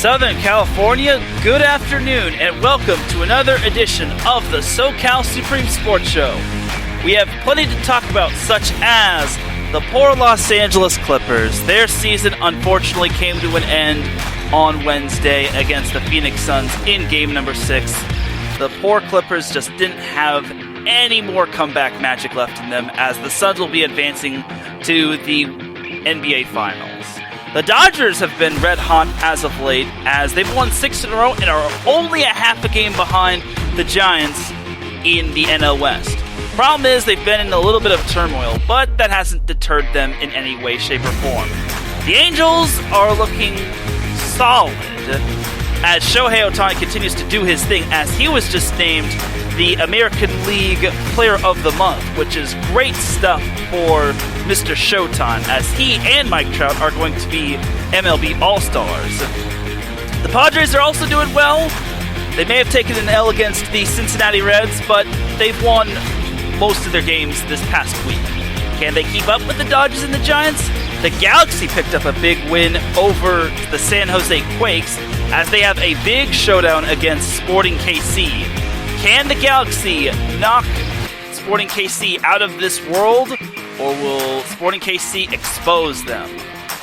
Southern California, good afternoon, and welcome to another edition of the SoCal Supreme Sports Show. We have plenty to talk about, such as the poor Los Angeles Clippers. Their season unfortunately came to an end on Wednesday against the Phoenix Suns in game number 6. The poor Clippers just didn't have any more comeback magic left in them, as the Suns will be advancing to the NBA Finals. The Dodgers have been red hot as of late, as they've won 6 in a row and are only a half a game behind the Giants in the NL West. Problem is, they've been in a little bit of turmoil, but that hasn't deterred them in any way, shape, or form. The Angels are looking solid, as Shohei Ohtani continues to do his thing, as he was just named the American League Player of the Month, which is great stuff for Mr. Showtime, as he and Mike Trout are going to be MLB All-Stars. The Padres are also doing well. They may have taken an L against the Cincinnati Reds, but they've won most of their games this past week. Can they keep up with the Dodgers and the Giants? The Galaxy picked up a big win over the San Jose Quakes, as they have a big showdown against Sporting KC. Can the Galaxy knock Sporting KC out of this world, or will Sporting KC expose them?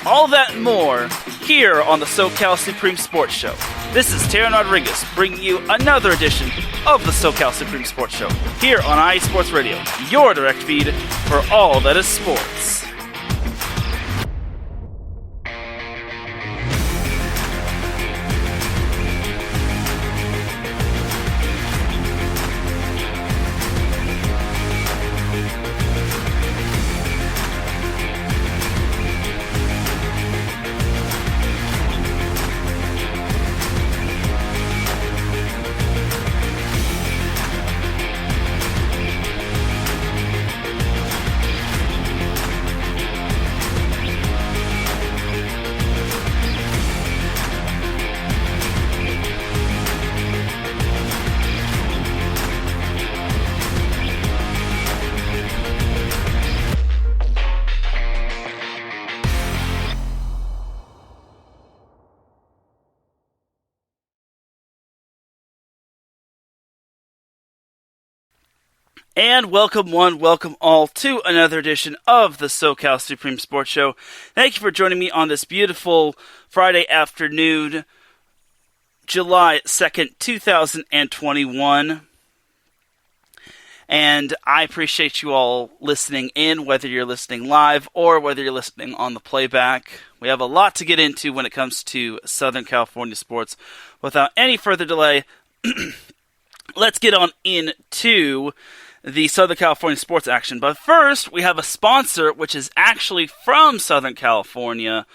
All that and more here on the SoCal Supreme Sports Show. This is Teran Rodriguez bringing you another edition of the SoCal Supreme Sports Show here on IE Sports Radio, your direct feed for all that is sports. And welcome one, welcome all to another edition of the SoCal Supreme Sports Show. Thank you for joining me on this beautiful Friday afternoon, July 2nd, 2021. And I appreciate you all listening in, whether you're listening live or whether you're listening on the playback. We have a lot to get into when it comes to Southern California sports. Without any further delay, let's get on into the Southern California sports action. But first, we have a sponsor, which is actually from Southern California,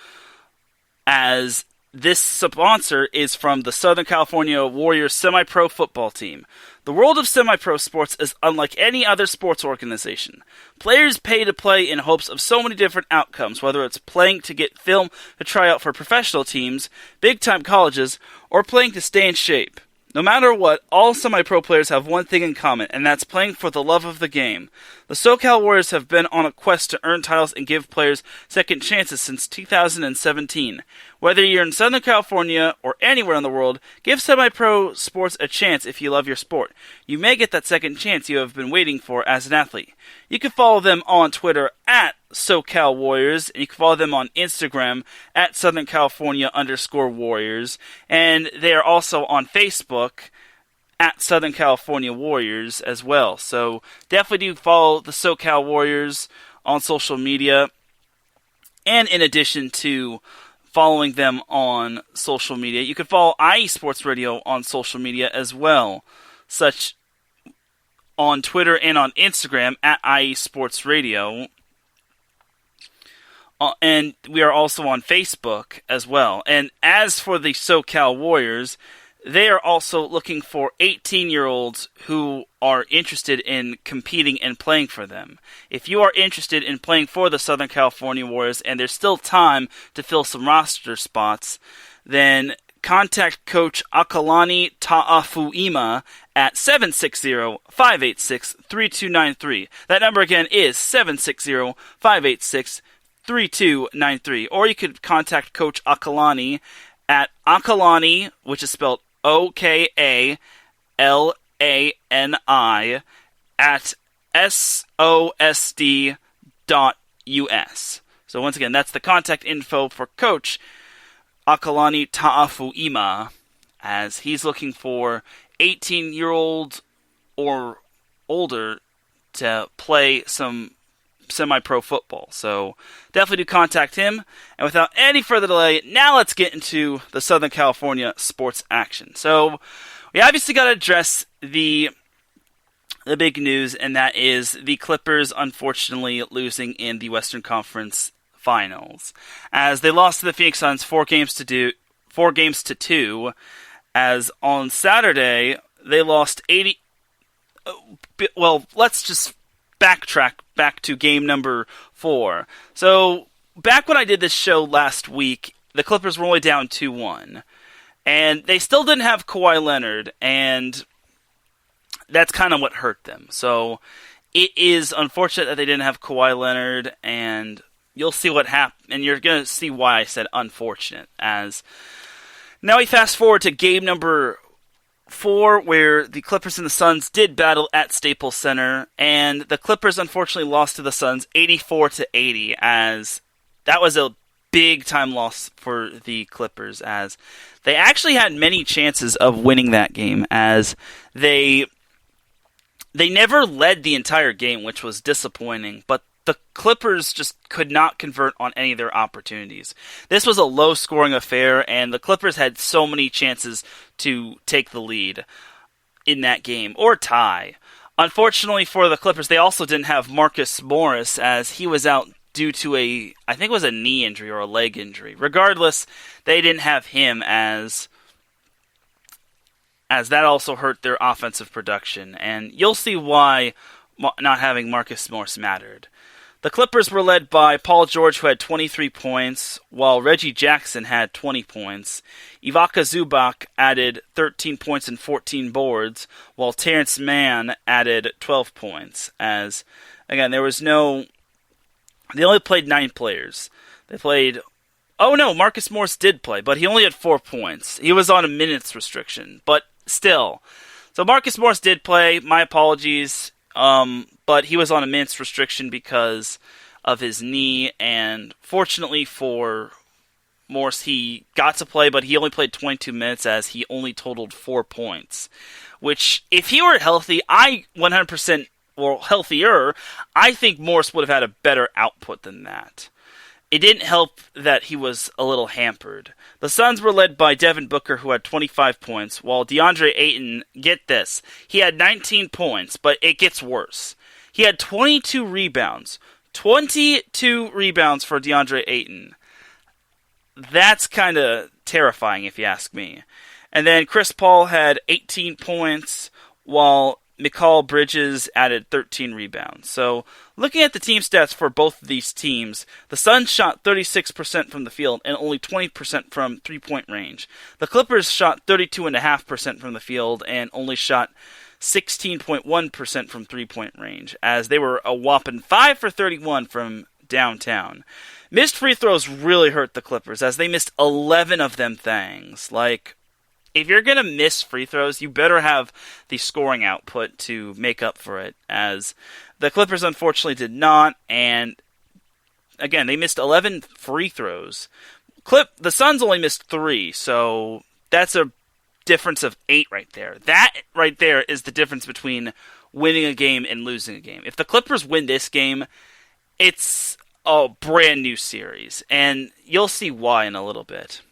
as this sponsor is from the Southern California Warriors semi-pro football team. The world of semi-pro sports is unlike any other sports organization. Players pay to play in hopes of so many different outcomes, whether it's playing to get film to try out for professional teams, big-time colleges, or playing to stay in shape. No matter what, all semi-pro players have one thing in common, and that's playing for the love of the game. The SoCal Warriors have been on a quest to earn titles and give players second chances since 2017. Whether you're in Southern California or anywhere in the world, give semi-pro sports a chance if you love your sport. You may get that second chance you have been waiting for as an athlete. You can follow them on Twitter at SoCal Warriors, and you can follow them on Instagram at Southern California_Warriors, and they are also on Facebook at Southern California Warriors as well. So definitely do follow the SoCal Warriors on social media, and in addition to following them on social media, you can follow IE Sports Radio on social media as well, such on Twitter and on Instagram at IE Sports Radio. And we are also on Facebook as well. And as for the SoCal Warriors, they are also looking for 18-year-olds who are interested in competing and playing for them. If you are interested in playing for the Southern California Warriors and there's still time to fill some roster spots, then contact Coach Akalani Ta'afuima at 760-586-3293. That number again is 760-586-3293. Or you could contact Coach Akalani at Okalani, which is spelled Okalani, at SOSD.US. So once again, that's the contact info for Coach Okalani Ta'afu'ima, as he's looking for 18-year-old or older to play some semi-pro football. So definitely do contact him. And without any further delay, now let's get into the Southern California sports action. So we obviously got to address the big news, and that is the Clippers unfortunately losing in the Western Conference Finals, as they lost to the Phoenix Suns 4 games to 2. As on Saturday they lost 80. Well, let's just backtrack back to game number 4. So back when I did this show last week, the Clippers were only down 2-1, and they still didn't have Kawhi Leonard, and that's kind of what hurt them. So it is unfortunate that they didn't have Kawhi Leonard, and you'll see what happened, and you're going to see why I said unfortunate. As now we fast forward to game number 4, where the Clippers and the Suns did battle at Staples Center, and the Clippers unfortunately lost to the Suns 84-80, as that was a big-time loss for the Clippers, as they actually had many chances of winning that game, as they never led the entire game, which was disappointing, but the Clippers just could not convert on any of their opportunities. This was a low-scoring affair, and the Clippers had so many chances to take the lead in that game, or tie. Unfortunately for the Clippers, they also didn't have Marcus Morris, as he was out due to I think it was a knee injury or a leg injury. Regardless, they didn't have him, as that also hurt their offensive production, and you'll see why not having Marcus Morris mattered. The Clippers were led by Paul George, who had 23 points, while Reggie Jackson had 20 points. Ivica Zubac added 13 points and 14 boards, while Terrence Mann added 12 points. As, again, they only played 9 players. Marcus Morris did play, but he only had 4 points. He was on a minutes restriction, but still. So Marcus Morris did play, my apologies. But he was on a minutes restriction because of his knee, and fortunately for Morris, he got to play, but he only played 22 minutes as he only totaled 4 points. Which, if he were healthy, healthier, I think Morris would have had a better output than that. It didn't help that he was a little hampered. The Suns were led by Devin Booker, who had 25 points, while DeAndre Ayton, get this, he had 19 points, but it gets worse. He had 22 rebounds. 22 rebounds for DeAndre Ayton. That's kind of terrifying, if you ask me. And then Chris Paul had 18 points, while Mikal Bridges added 13 rebounds. So, looking at the team stats for both of these teams, the Suns shot 36% from the field and only 20% from three-point range. The Clippers shot 32.5% from the field and only shot 16.1% from three-point range, as they were a whopping 5 for 31 from downtown. Missed free throws really hurt the Clippers, as they missed 11 of them things. If you're going to miss free throws, you better have the scoring output to make up for it, as the Clippers unfortunately did not, and again, they missed 11 free throws. The Suns only missed 3, so that's a difference of 8 right there. That right there is the difference between winning a game and losing a game. If the Clippers win this game, it's a brand new series, and you'll see why in a little bit.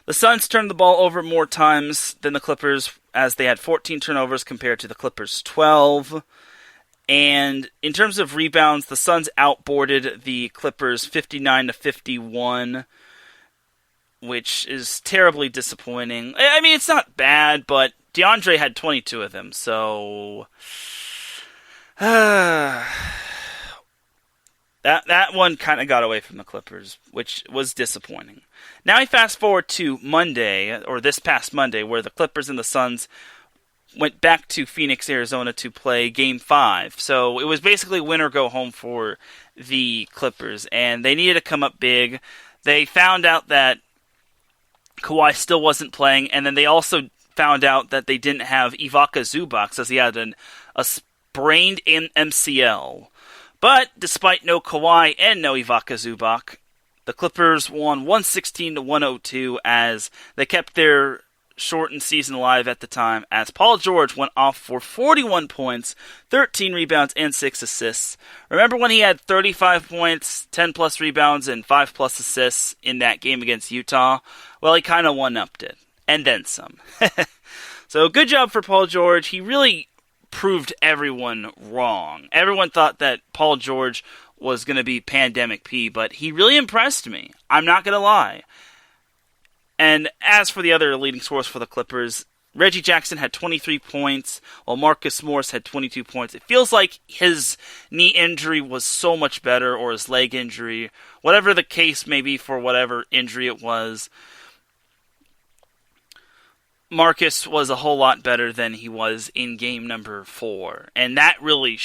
The Suns turned the ball over more times than the Clippers, as they had 14 turnovers compared to the Clippers' 12. And in terms of rebounds, the Suns outboarded the Clippers 59-51, which is terribly disappointing. I mean, it's not bad, but DeAndre had 22 of them, so that one kind of got away from the Clippers, which was disappointing. Now we fast forward to Monday, or this past Monday, where the Clippers and the Suns went back to Phoenix, Arizona to play Game 5. So it was basically win or go home for the Clippers, and they needed to come up big. They found out that Kawhi still wasn't playing, and then they also found out that they didn't have Ivica Zubac, as he had a sprained MCL. But despite no Kawhi and no Ivica Zubac, the Clippers won 116-102 as they kept their shortened season alive at the time, as Paul George went off for 41 points, 13 rebounds, and 6 assists. Remember when he had 35 points, 10-plus rebounds, and 5-plus assists in that game against Utah? Well, he kind of one-upped it, and then some. So good job for Paul George. He really proved everyone wrong. Everyone thought that Paul George was going to be Pandemic P, but he really impressed me. I'm not going to lie. And as for the other leading scorers for the Clippers, Reggie Jackson had 23 points, while Marcus Morris had 22 points. It feels like his knee injury was so much better, or his leg injury, whatever the case may be for whatever injury it was. Marcus was a whole lot better than he was in game number 4, and that really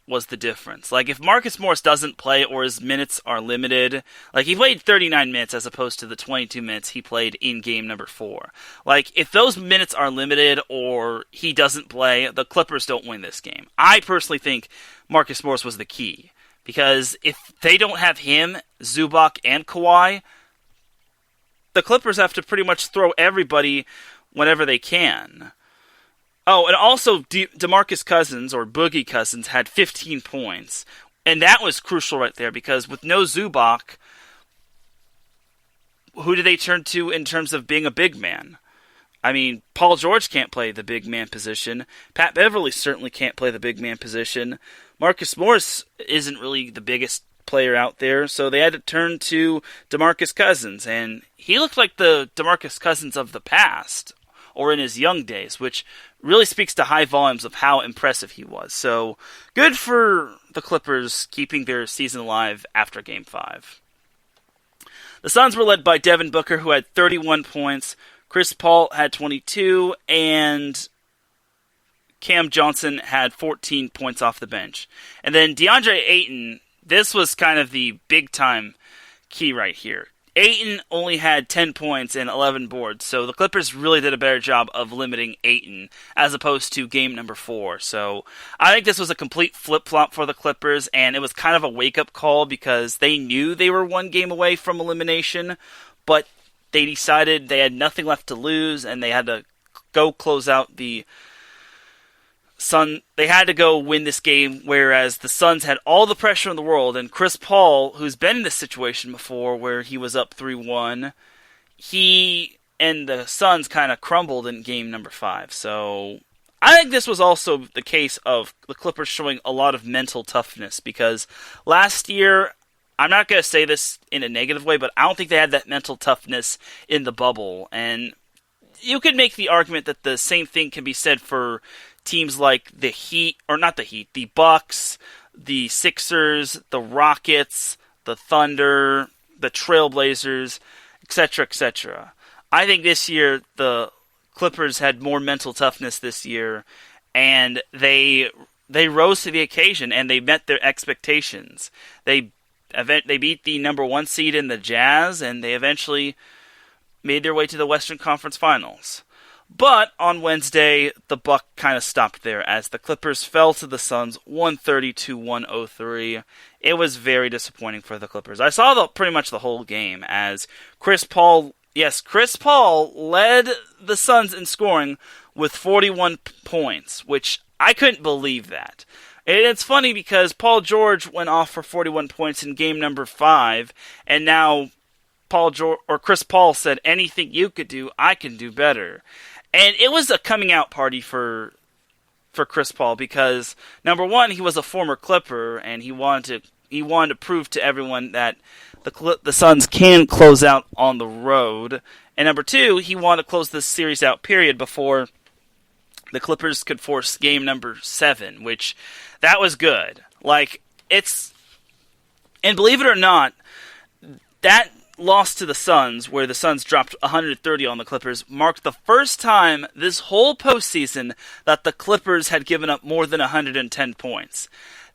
was the difference. Like, if Marcus Morris doesn't play, or his minutes are limited, like, he played 39 minutes as opposed to the 22 minutes he played in game number 4. Like, if those minutes are limited, or he doesn't play, the Clippers don't win this game. I personally think Marcus Morris was the key, because if they don't have him, Zubac, and Kawhi, the Clippers have to pretty much throw everybody whenever they can. Oh, and also DeMarcus Cousins, or Boogie Cousins, had 15 points. And that was crucial right there, because with no Zubac, who do they turn to in terms of being a big man? I mean, Paul George can't play the big man position. Pat Beverly certainly can't play the big man position. Marcus Morris isn't really the biggest player out there, so they had to turn to DeMarcus Cousins. And he looked like the DeMarcus Cousins of the past, or in his young days, which really speaks to high volumes of how impressive he was. So, good for the Clippers keeping their season alive after Game 5. The Suns were led by Devin Booker, who had 31 points. Chris Paul had 22, and Cam Johnson had 14 points off the bench. And then DeAndre Ayton, this was kind of the big-time key right here. Ayton only had 10 points and 11 boards, so the Clippers really did a better job of limiting Ayton as opposed to game number 4. So I think this was a complete flip-flop for the Clippers, and it was kind of a wake-up call because they knew they were one game away from elimination, but they decided they had nothing left to lose, and they had to go close out the They had to go win this game, whereas the Suns had all the pressure in the world, and Chris Paul, who's been in this situation before where he was up 3-1, he and the Suns kind of crumbled in game number 5. So I think this was also the case of the Clippers showing a lot of mental toughness, because last year, I'm not going to say this in a negative way, but I don't think they had that mental toughness in the bubble, and you could make the argument that the same thing can be said for teams like the Heat, or not the Heat, the Bucks, the Sixers, the Rockets, the Thunder, the Trailblazers, etc., etc. I think this year the Clippers had more mental toughness this year, and they rose to the occasion, and they met their expectations. They beat the number 1 seed in the Jazz, and they eventually made their way to the Western Conference Finals. But on Wednesday, the buck kind of stopped there as the Clippers fell to the Suns 130-103. It was very disappointing for the Clippers. I saw pretty much the whole game as Chris Paul led the Suns in scoring with 41 points, which I couldn't believe that. And it's funny because Paul George went off for 41 points in game number 5, and now Chris Paul said, anything you could do, I can do better. And it was a coming out party for Chris Paul because, number one, he was a former Clipper, and he wanted to prove to everyone that the Suns can close out on the road. And number two, he wanted to close this series out period before the Clippers could force game number 7, which that was good. And believe it or not, that loss to the Suns, where the Suns dropped 130 on the Clippers, marked the first time this whole postseason that the Clippers had given up more than 110 points.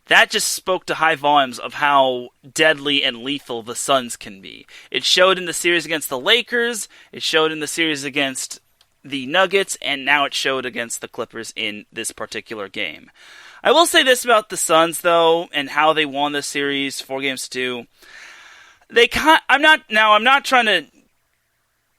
that just spoke to high volumes of how deadly and lethal the Suns can be. It showed in the series against the Lakers, it showed in the series against the Nuggets, and now it showed against the Clippers in this particular game. I will say this about the Suns, though, and how they won this series 4-2. I'm not trying to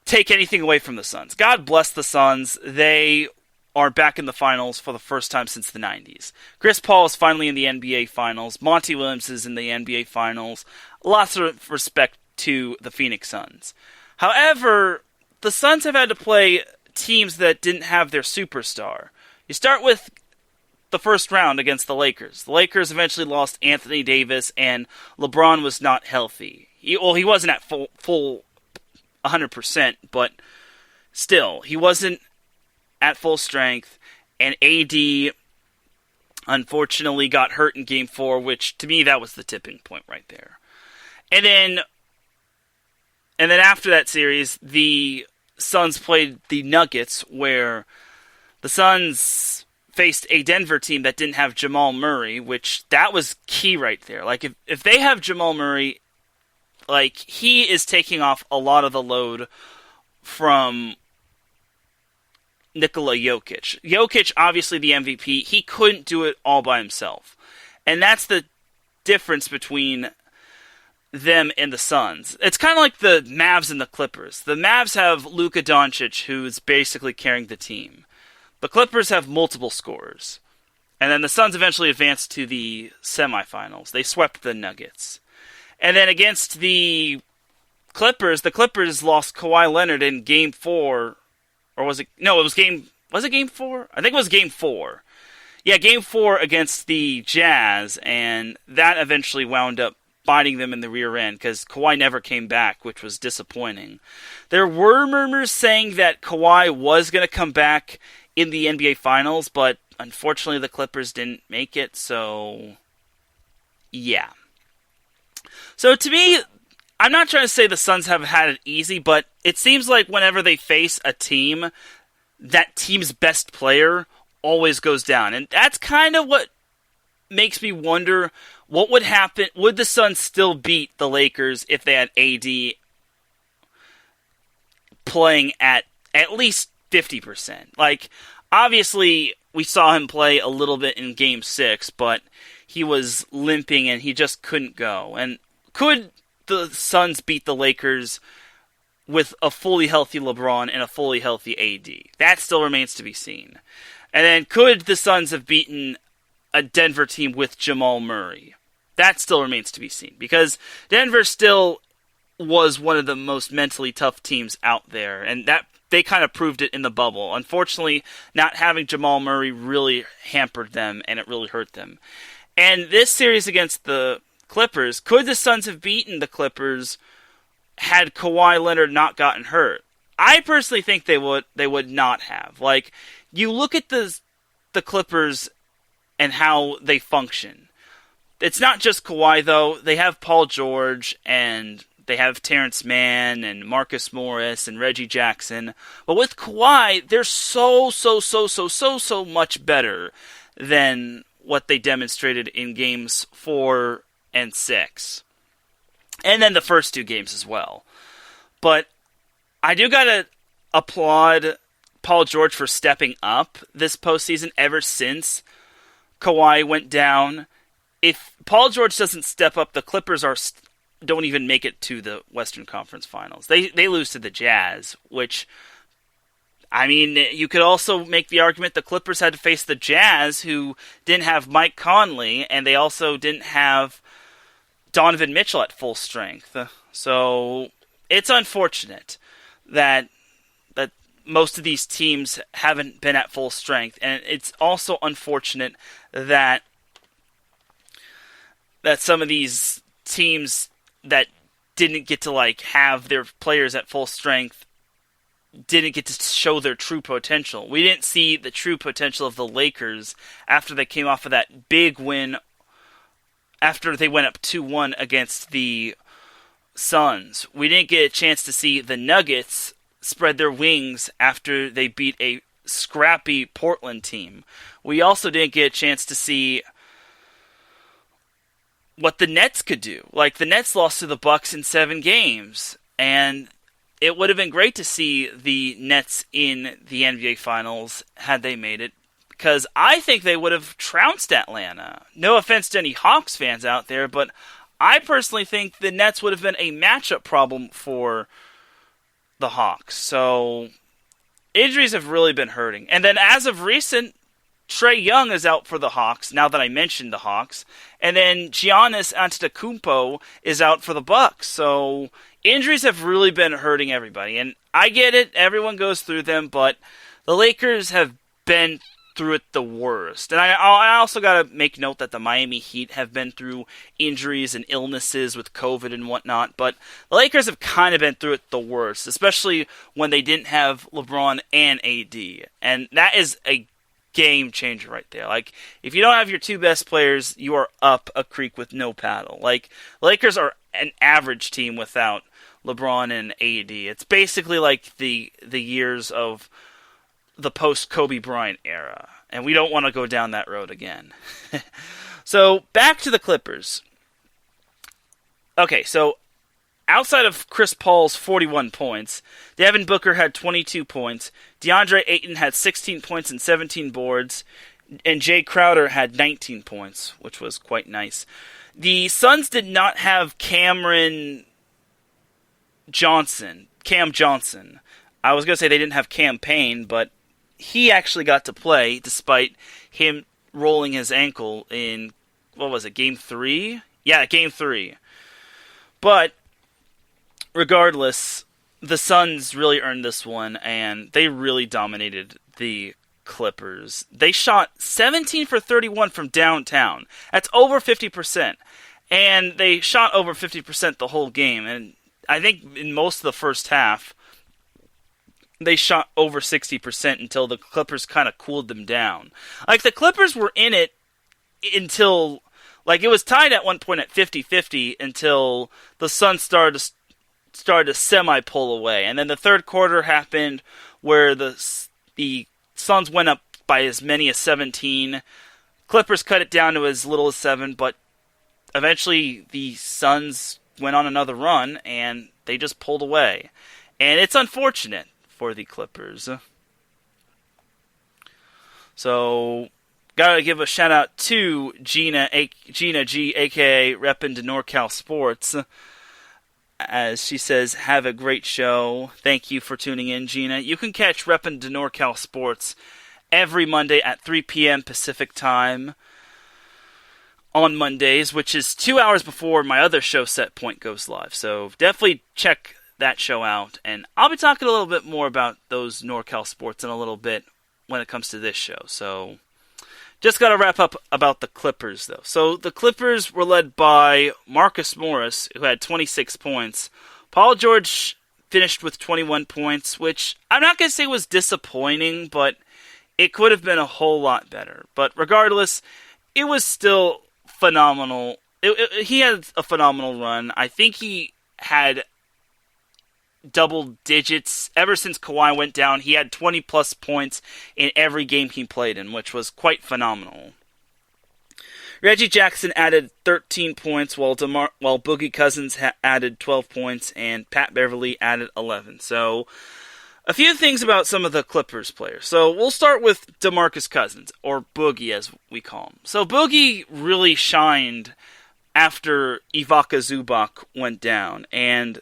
take anything away from the Suns. God bless the Suns. They are back in the finals for the first time since the 90s. Chris Paul is finally in the NBA Finals. Monty Williams is in the NBA Finals. Lots of respect to the Phoenix Suns. However, the Suns have had to play teams that didn't have their superstar. You start with the first round against the Lakers. The Lakers eventually lost Anthony Davis, and LeBron was not healthy. He wasn't at full 100%, but still, he wasn't at full strength, and AD unfortunately got hurt in Game 4, which, to me, that was the tipping point right there. And then after that series, the Suns played the Nuggets, where the Suns faced a Denver team that didn't have Jamal Murray, which that was key right there. Like, if they have Jamal Murray, like, he is taking off a lot of the load from Nikola Jokic. Jokic, obviously the MVP, he couldn't do it all by himself. And that's the difference between them and the Suns. It's kind of like the Mavs and the Clippers. The Mavs have Luka Doncic, who's basically carrying the team. The Clippers have multiple scorers. And then the Suns eventually advanced to the semifinals. They swept the Nuggets. And then against the Clippers lost Kawhi Leonard in Game 4. Or was it? No, was it Game 4? I think it was Game 4. Yeah, Game 4 against the Jazz, and that eventually wound up biting them in the rear end, because Kawhi never came back, which was disappointing. There were murmurs saying that Kawhi was going to come back in the NBA Finals, but unfortunately the Clippers didn't make it, so yeah. So to me, I'm not trying to say the Suns have had it easy, but it seems like whenever they face a team, that team's best player always goes down. And that's kind of what makes me wonder what would happen. Would the Suns still beat the Lakers if they had AD playing at least 50%? Like, obviously, we saw him play a little bit in Game 6, but he was limping and he just couldn't go. And could the Suns beat the Lakers with a fully healthy LeBron and a fully healthy AD? That still remains to be seen. And then could the Suns have beaten a Denver team with Jamal Murray? That still remains to be seen, because Denver still was one of the most mentally tough teams out there, and that they kind of proved it in the bubble. Unfortunately, not having Jamal Murray really hampered them, and it really hurt them. And this series against the Clippers, could the Suns have beaten the Clippers had Kawhi Leonard not gotten hurt? I personally think they would not have. Like, you look at the Clippers and how they function. It's not just Kawhi, though. They have Paul George, and they have Terrence Mann, and Marcus Morris, and Reggie Jackson. But with Kawhi, they're so much better than what they demonstrated in Games 4 and 6. And then the first two games as well. But I do gotta applaud Paul George for stepping up this postseason ever since Kawhi went down. If Paul George doesn't step up, the Clippers don't even make it to the Western Conference Finals. They lose to the Jazz, which, I mean, you could also make the argument the Clippers had to face the Jazz, who didn't have Mike Conley, and they also didn't have Donovan Mitchell at full strength. So it's unfortunate that most of these teams haven't been at full strength, and it's also unfortunate that some of these teams that didn't get to have their players at full strength didn't get to show their true potential. We didn't see the true potential of the Lakers after they came off of that big win after they went up 2-1 against the Suns. We didn't get a chance to see the Nuggets spread their wings after they beat a scrappy Portland team. We also didn't get a chance to see what the Nets could do. Like, the Nets lost to the Bucks in 7 games, and it would have been great to see the Nets in the NBA Finals had they made it, because I think they would have trounced Atlanta. No offense to any Hawks fans out there, but I personally think the Nets would have been a matchup problem for the Hawks. So, injuries have really been hurting. And then as of recent, Trae Young is out for the Hawks, now that I mentioned the Hawks. And then Giannis Antetokounmpo is out for the Bucks. So, injuries have really been hurting everybody. And I get it, everyone goes through them, but the Lakers have been through it the worst. And I also got to make note that the Miami Heat have been through injuries and illnesses with COVID and whatnot, but the Lakers have kind of been through it the worst, especially when they didn't have LeBron and AD. And that is a game changer right there. Like, if you don't have your 2 best players, you are up a creek with no paddle. Like, the Lakers are an average team without LeBron and AD. It's basically like the years of the post-Kobe Bryant era, and we don't want to go down that road again. So, back to the Clippers. Okay, so outside of Chris Paul's 41 points, Devin Booker had 22 points, DeAndre Ayton had 16 points and 17 boards, and Jay Crowder had 19 points, which was quite nice. The Suns did not have Cam Johnson. I was going to say they didn't have Cam Payne, but he actually got to play despite him rolling his ankle in, what was it, Game 3? Yeah, Game 3. But regardless, the Suns really earned this one, and they really dominated the Clippers. They shot 17 for 31 from downtown. That's over 50%. And they shot over 50% the whole game. And I think in most of the first half, they shot over 60% until the Clippers kind of cooled them down. Like, the Clippers were in it until, like, it was tied at one point at 50-50 until the Suns started to semi-pull away. And then the third quarter happened where the Suns went up by as many as 17. Clippers cut it down to as little as 7, but eventually the Suns went on another run, and they just pulled away. And it's unfortunate for the Clippers. So, gotta give a shout out to Gina G, aka Reppin' to NorCal Sports, as she says, have a great show. Thank you for tuning in, Gina. You can catch Reppin' to NorCal Sports every Monday at 3 p.m. Pacific Time on Mondays, which is 2 hours before my other show, Set Point, goes live. So definitely check that show out, and I'll be talking a little bit more about those NorCal sports in a little bit when it comes to this show. So, just got to wrap up about the Clippers, though. So, the Clippers were led by Marcus Morris, who had 26 points. Paul George finished with 21 points, which I'm not going to say was disappointing, but it could have been a whole lot better. But regardless, it was still phenomenal. He had a phenomenal run. I think he had double digits ever since Kawhi went down. He had 20 plus points in every game he played in, which was quite phenomenal. Reggie Jackson added 13 points, while Boogie Cousins added 12 points, and Pat Beverly added 11. So, a few things about some of the Clippers players. So, we'll start with DeMarcus Cousins, or Boogie as we call him. So, Boogie really shined after Ivica Zubac went down, and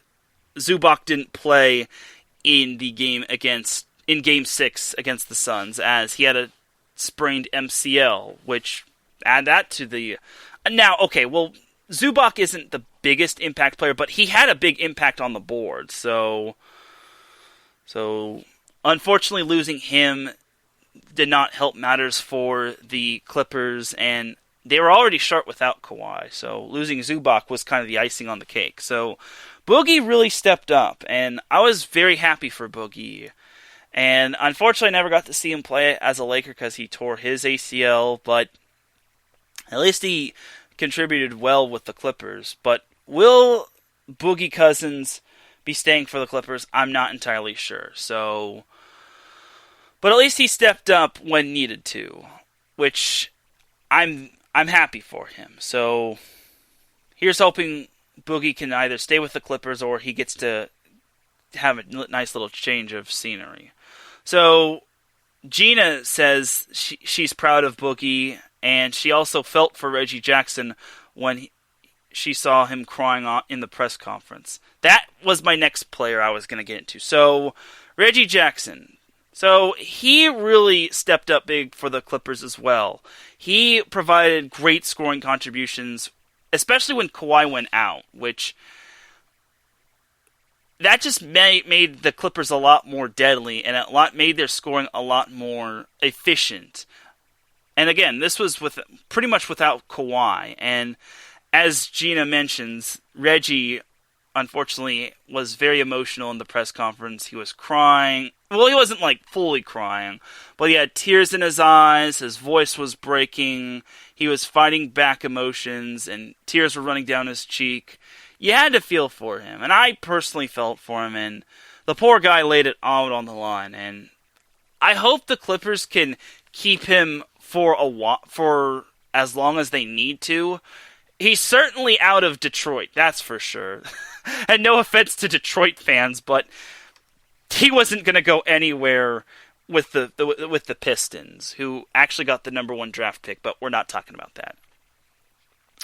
Zubac didn't play in the game in Game 6 against the Suns, as he had a sprained MCL, which add that to the... Now, okay, well, Zubac isn't the biggest impact player, but he had a big impact on the board, so unfortunately losing him did not help matters for the Clippers, and they were already short without Kawhi, so losing Zubac was kind of the icing on the cake. So Boogie really stepped up, and I was very happy for Boogie. And unfortunately, I never got to see him play as a Laker because he tore his ACL, but at least he contributed well with the Clippers. But will Boogie Cousins be staying for the Clippers? I'm not entirely sure. So, but at least he stepped up when needed to, which I'm happy for him. So, here's hoping Boogie can either stay with the Clippers or he gets to have a nice little change of scenery. So Gina says she's proud of Boogie, and she also felt for Reggie Jackson when she saw him crying in the press conference. That was my next player I was going to get into. So Reggie Jackson. So he really stepped up big for the Clippers as well. He provided great scoring contributions, especially when Kawhi went out, which that just made the Clippers a lot more deadly, and made their scoring a lot more efficient. And again, this was pretty much without Kawhi. And as Gina mentions, Reggie, unfortunately, was very emotional in the press conference. He was crying. Well, he wasn't fully crying, but he had tears in his eyes. His voice was breaking. He was fighting back emotions, and tears were running down his cheek. You had to feel for him, and I personally felt for him, and the poor guy laid it out on the line. And I hope the Clippers can keep him for as long as they need to. He's certainly out of Detroit, that's for sure. And no offense to Detroit fans, but he wasn't going to go anywhere with the Pistons, who actually got the number 1 draft pick, but we're not talking about that.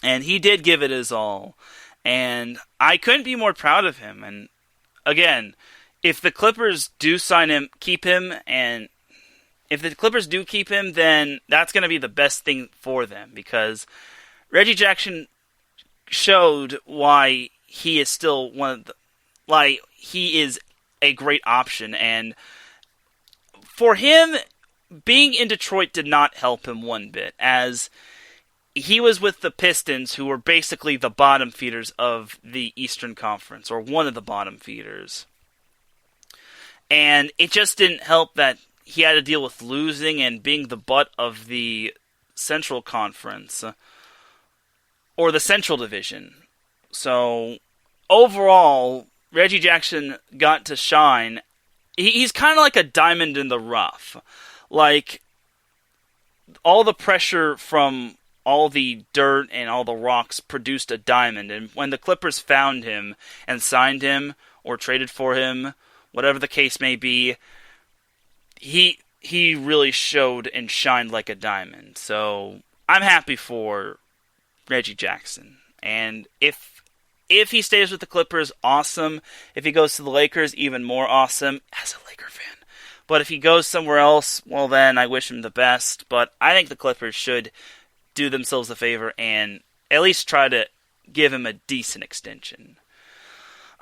And he did give it his all, and I couldn't be more proud of him. And again, if the Clippers do sign him, keep him, and if the Clippers do keep him, then that's going to be the best thing for them, because Reggie Jackson showed why he is still he is a great option. And for him, being in Detroit did not help him one bit, as he was with the Pistons, who were basically the bottom feeders of the Eastern Conference, or one of the bottom feeders. And it just didn't help that he had to deal with losing and being the butt of the Central Conference, or the Central Division. So, overall, Reggie Jackson got to shine. He's kind of like a diamond in the rough. Like, all the pressure from all the dirt and all the rocks produced a diamond. And when the Clippers found him and signed him, or traded for him, whatever the case may be, he really showed and shined like a diamond. So, I'm happy for Reggie Jackson. And if he stays with the Clippers, awesome. If he goes to the Lakers, even more awesome, as a Laker fan. But if he goes somewhere else, well then, I wish him the best. But I think the Clippers should do themselves a favor and at least try to give him a decent extension.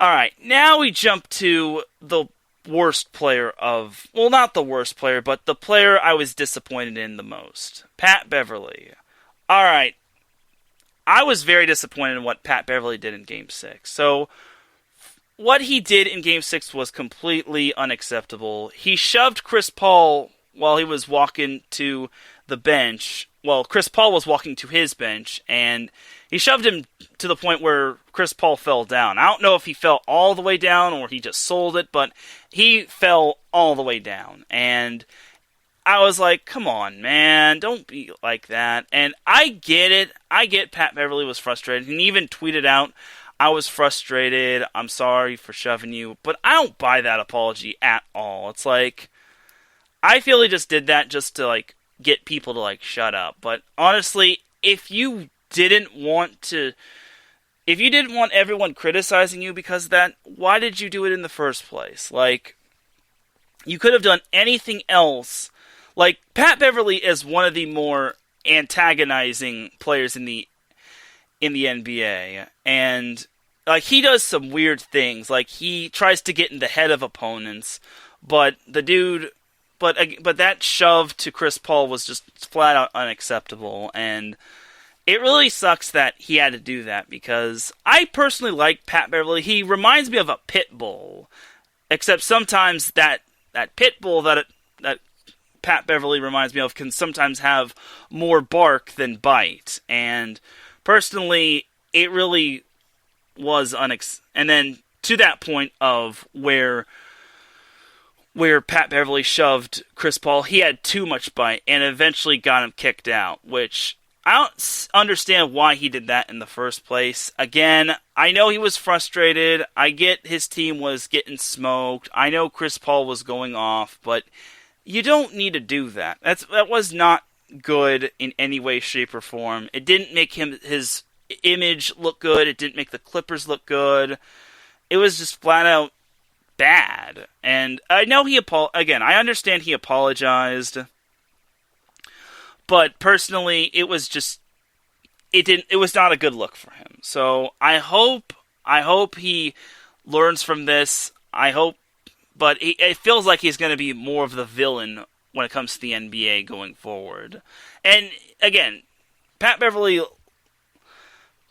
Alright, now we jump to the worst player of... Well, not the worst player, but the player I was disappointed in the most. Pat Beverly. Alright, I was very disappointed in what Pat Beverly did in Game 6. So, what he did in Game 6 was completely unacceptable. He shoved Chris Paul while he was walking to the bench. Well, Chris Paul was walking to his bench, and he shoved him to the point where Chris Paul fell down. I don't know if he fell all the way down or he just sold it, but he fell all the way down. And I was like, come on, man, don't be like that. And I get it. I get Pat Beverly was frustrated. He even tweeted out, I was frustrated. I'm sorry for shoving you. But I don't buy that apology at all. It's like, I feel he just did that just to, get people to, shut up. But honestly, if you didn't want everyone criticizing you because of that, why did you do it in the first place? You could have done anything else. Pat Beverly is one of the more antagonizing players in the NBA, and he does some weird things. He tries to get in the head of opponents, but that shove to Chris Paul was just flat out unacceptable, and it really sucks that he had to do that, because I personally like Pat Beverly. He reminds me of a pit bull, except sometimes that pit bull that Pat Beverly reminds me of can sometimes have more bark than bite. And personally, it really was and then to that point of where Pat Beverly shoved Chris Paul, he had too much bite and eventually got him kicked out, which I don't understand why he did that in the first place. Again, I know he was frustrated. I get his team was getting smoked. I know Chris Paul was going off, but you don't need to do that. That was not good in any way, shape, or form. It didn't make his image look good. It didn't make the Clippers look good. It was just flat out bad. And I know I understand he apologized. But personally, it was not a good look for him. So I hope he learns from this. But it feels like he's going to be more of the villain when it comes to the NBA going forward. And again, Pat Beverly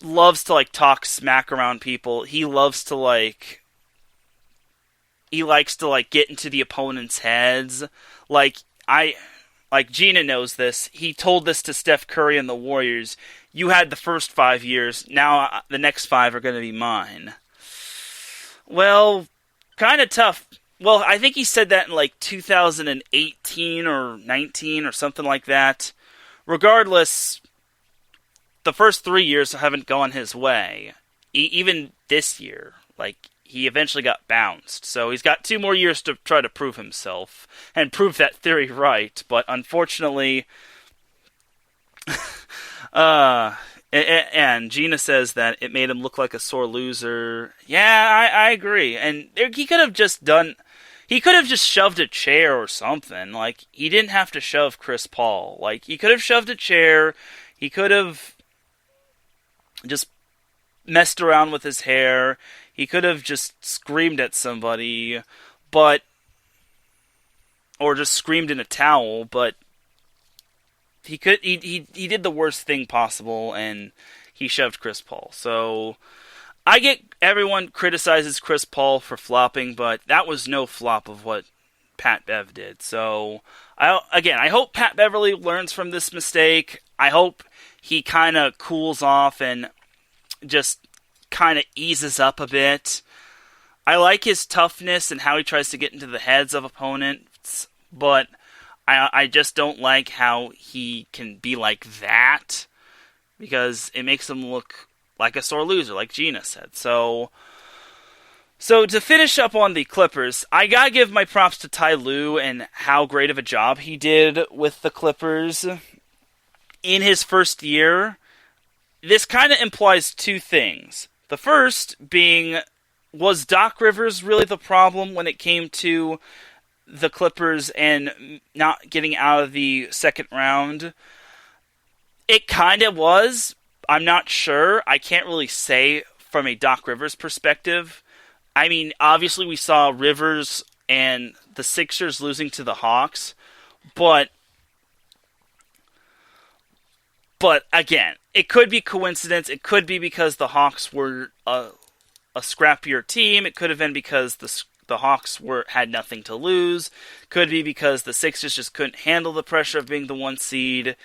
loves to talk smack around people. He likes to get into the opponent's heads. Gina knows this. He told this to Steph Curry and the Warriors. You had the first 5 years. Now the next 5 are going to be mine. Well, kind of tough. Well, I think he said that in 2018 or 19 or something like that. Regardless, the first 3 years haven't gone his way. Even this year. He eventually got bounced. So he's got 2 more years to try to prove himself and prove that theory right. But unfortunately, and Gina says that it made him look like a sore loser. Yeah, I agree. And he could have just shoved a chair or something. He didn't have to shove Chris Paul. He could have shoved a chair. He could have just messed around with his hair. He could have just screamed at somebody, or just screamed in a towel, but he did the worst thing possible, and he shoved Chris Paul. So, I get everyone criticizes Chris Paul for flopping, but that was no flop of what Pat Bev did. So, I hope Pat Beverly learns from this mistake. I hope he kind of cools off and just kind of eases up a bit. I like his toughness and how he tries to get into the heads of opponents, but I just don't like how he can be like that, because it makes him look like a sore loser, like Gina said. So to finish up on the Clippers, I gotta give my props to Ty Lue and how great of a job he did with the Clippers in his first year. This kind of implies 2 things. The first being, was Doc Rivers really the problem when it came to the Clippers and not getting out of the second round? It kind of was. I'm not sure. I can't really say from a Doc Rivers perspective. I mean, obviously we saw Rivers and the Sixers losing to the Hawks, but again, it could be coincidence. It could be because the Hawks were a scrappier team. It could have been because the Hawks had nothing to lose. Could be because the Sixers just couldn't handle the pressure of being the 1 seed.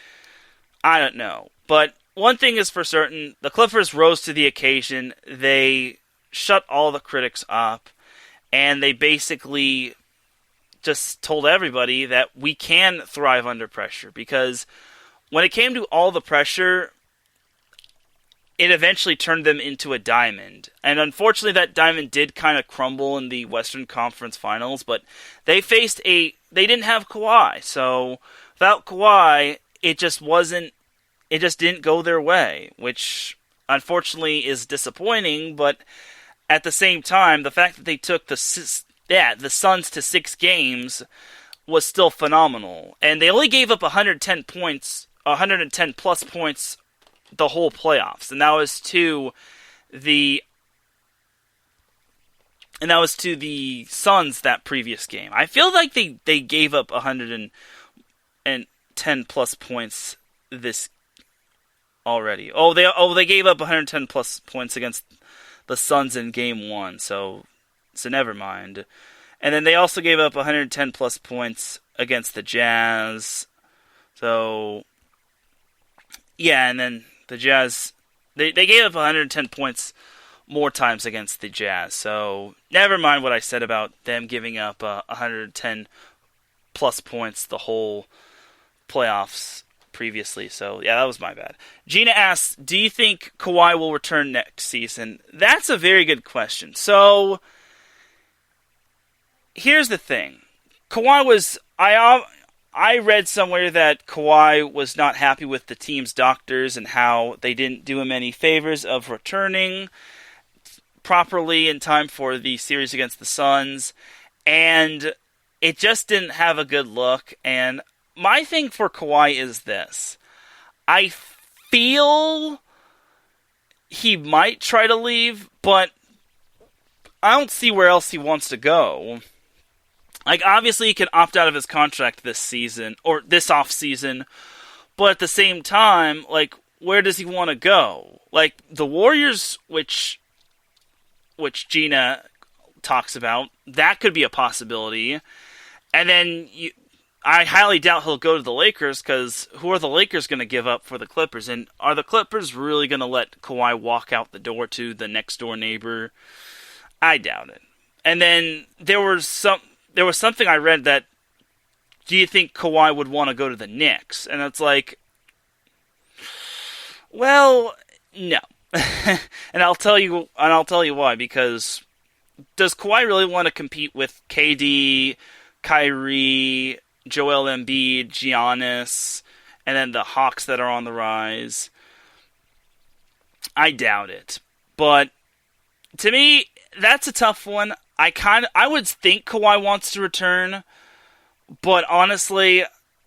I don't know. But one thing is for certain, the Clippers rose to the occasion. They shut all the critics up, and they basically just told everybody that we can thrive under pressure, because when it came to all the pressure, it eventually turned them into a diamond. And unfortunately, that diamond did kind of crumble in the Western Conference Finals, but they didn't have Kawhi. So without Kawhi, it just didn't go their way, which unfortunately is disappointing. But at the same time, the fact that they took the Suns to 6 games was still phenomenal. And they only gave up 110 plus points the whole playoffs, and that was to the Suns that previous game. I feel like they gave up 110 plus points this already. They gave up 110 plus points against the Suns in game 1, so never mind. And then they also gave up 110 plus points against the Jazz. So yeah, and then the Jazz, they gave up 110 points more times against the Jazz. So never mind what I said about them giving up 110 plus points the whole playoffs previously. So, yeah, that was my bad. Gina asks, do you think Kawhi will return next season? That's a very good question. So, here's the thing. Kawhi was... I read somewhere that Kawhi was not happy with the team's doctors and how they didn't do him any favors of returning properly in time for the series against the Suns. And it just didn't have a good look. And my thing for Kawhi is this. I feel he might try to leave, but I don't see where else he wants to go. Like, obviously he can opt out of his contract this season, or this offseason, but at the same time, like, where does he want to go? Like, the Warriors, which Gina talks about, that could be a possibility. And then I highly doubt he'll go to the Lakers, because who are the Lakers going to give up for the Clippers? And are the Clippers really going to let Kawhi walk out the door to the next door neighbor? I doubt it. And then there was something I read that, do you think Kawhi would want to go to the Knicks? And it's like, well, no. and I'll tell you why, because does Kawhi really want to compete with KD, Kyrie, Joel Embiid, Giannis, and then the Hawks that are on the rise? I doubt it. But to me, that's a tough one. I would think Kawhi wants to return, but honestly,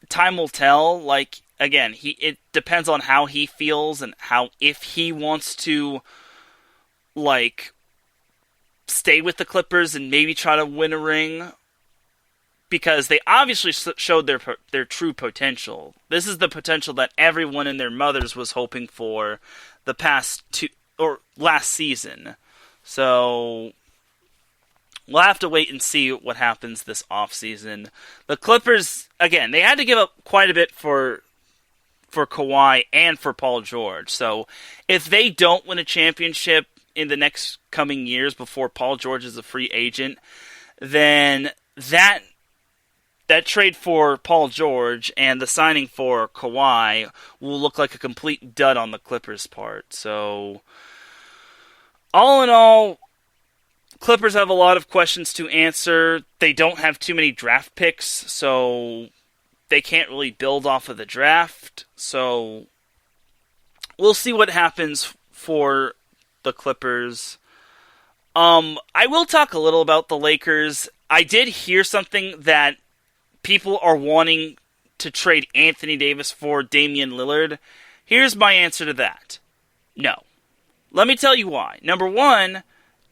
time will tell. Like, again, it depends on how he feels and if he wants to, like, stay with the Clippers and maybe try to win a ring, because they obviously showed their true potential. This is the potential that everyone and their mothers was hoping for last season. So we'll have to wait and see what happens this offseason. The Clippers, again, they had to give up quite a bit for Kawhi and for Paul George. So if they don't win a championship in the next coming years before Paul George is a free agent, then that trade for Paul George and the signing for Kawhi will look like a complete dud on the Clippers' part. So all in all, Clippers have a lot of questions to answer. They don't have too many draft picks, so they can't really build off of the draft. So we'll see what happens for the Clippers. I will talk a little about the Lakers. I did hear something that people are wanting to trade Anthony Davis for Damian Lillard. Here's my answer to that. No. Let me tell you why. Number one,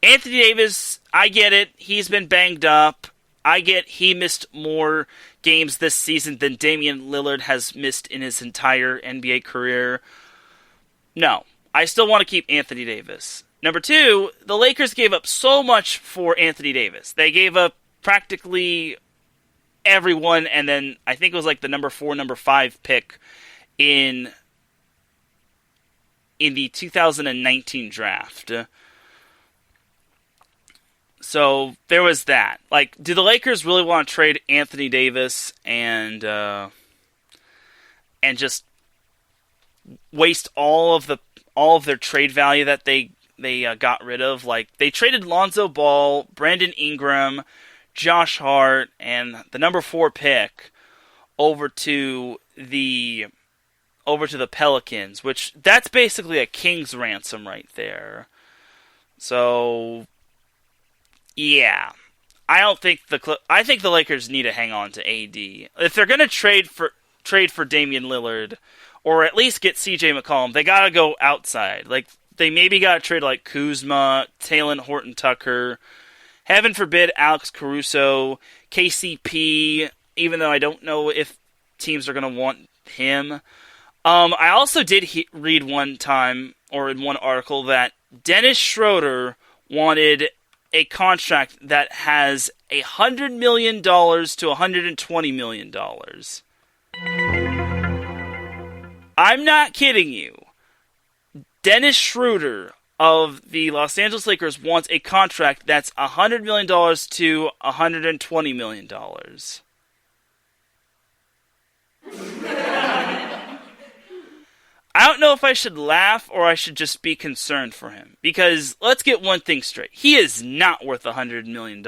Anthony Davis, I get it. He's been banged up. I get he missed more games this season than Damian Lillard has missed in his entire NBA career. No, I still want to keep Anthony Davis. Number two, the Lakers gave up so much for Anthony Davis. They gave up practically everyone, and then I think it was like the number 4, number 5 pick in the 2019 draft. So there was that. Like, do the Lakers really want to trade Anthony Davis and just waste all of their trade value that they got rid of? Like, they traded Lonzo Ball, Brandon Ingram, Josh Hart, and the number 4 pick over to the Pelicans, which that's basically a king's ransom right there. So yeah, I think the Lakers need to hang on to AD. If they're going to trade for Damian Lillard, or at least get CJ McCollum, they got to go outside. Like, they maybe got to trade like Kuzma, Talen Horton-Tucker, heaven forbid Alex Caruso, KCP, even though I don't know if teams are going to want him. I also did read one time, or in one article, that Dennis Schroeder wanted a contract that has $100 million to $120 million. I'm not kidding you. Dennis Schroeder of the Los Angeles Lakers wants a contract that's $100 million to $120 million. don't know if I should laugh or I should just be concerned for him. Because let's get one thing straight. He is not worth $100 million.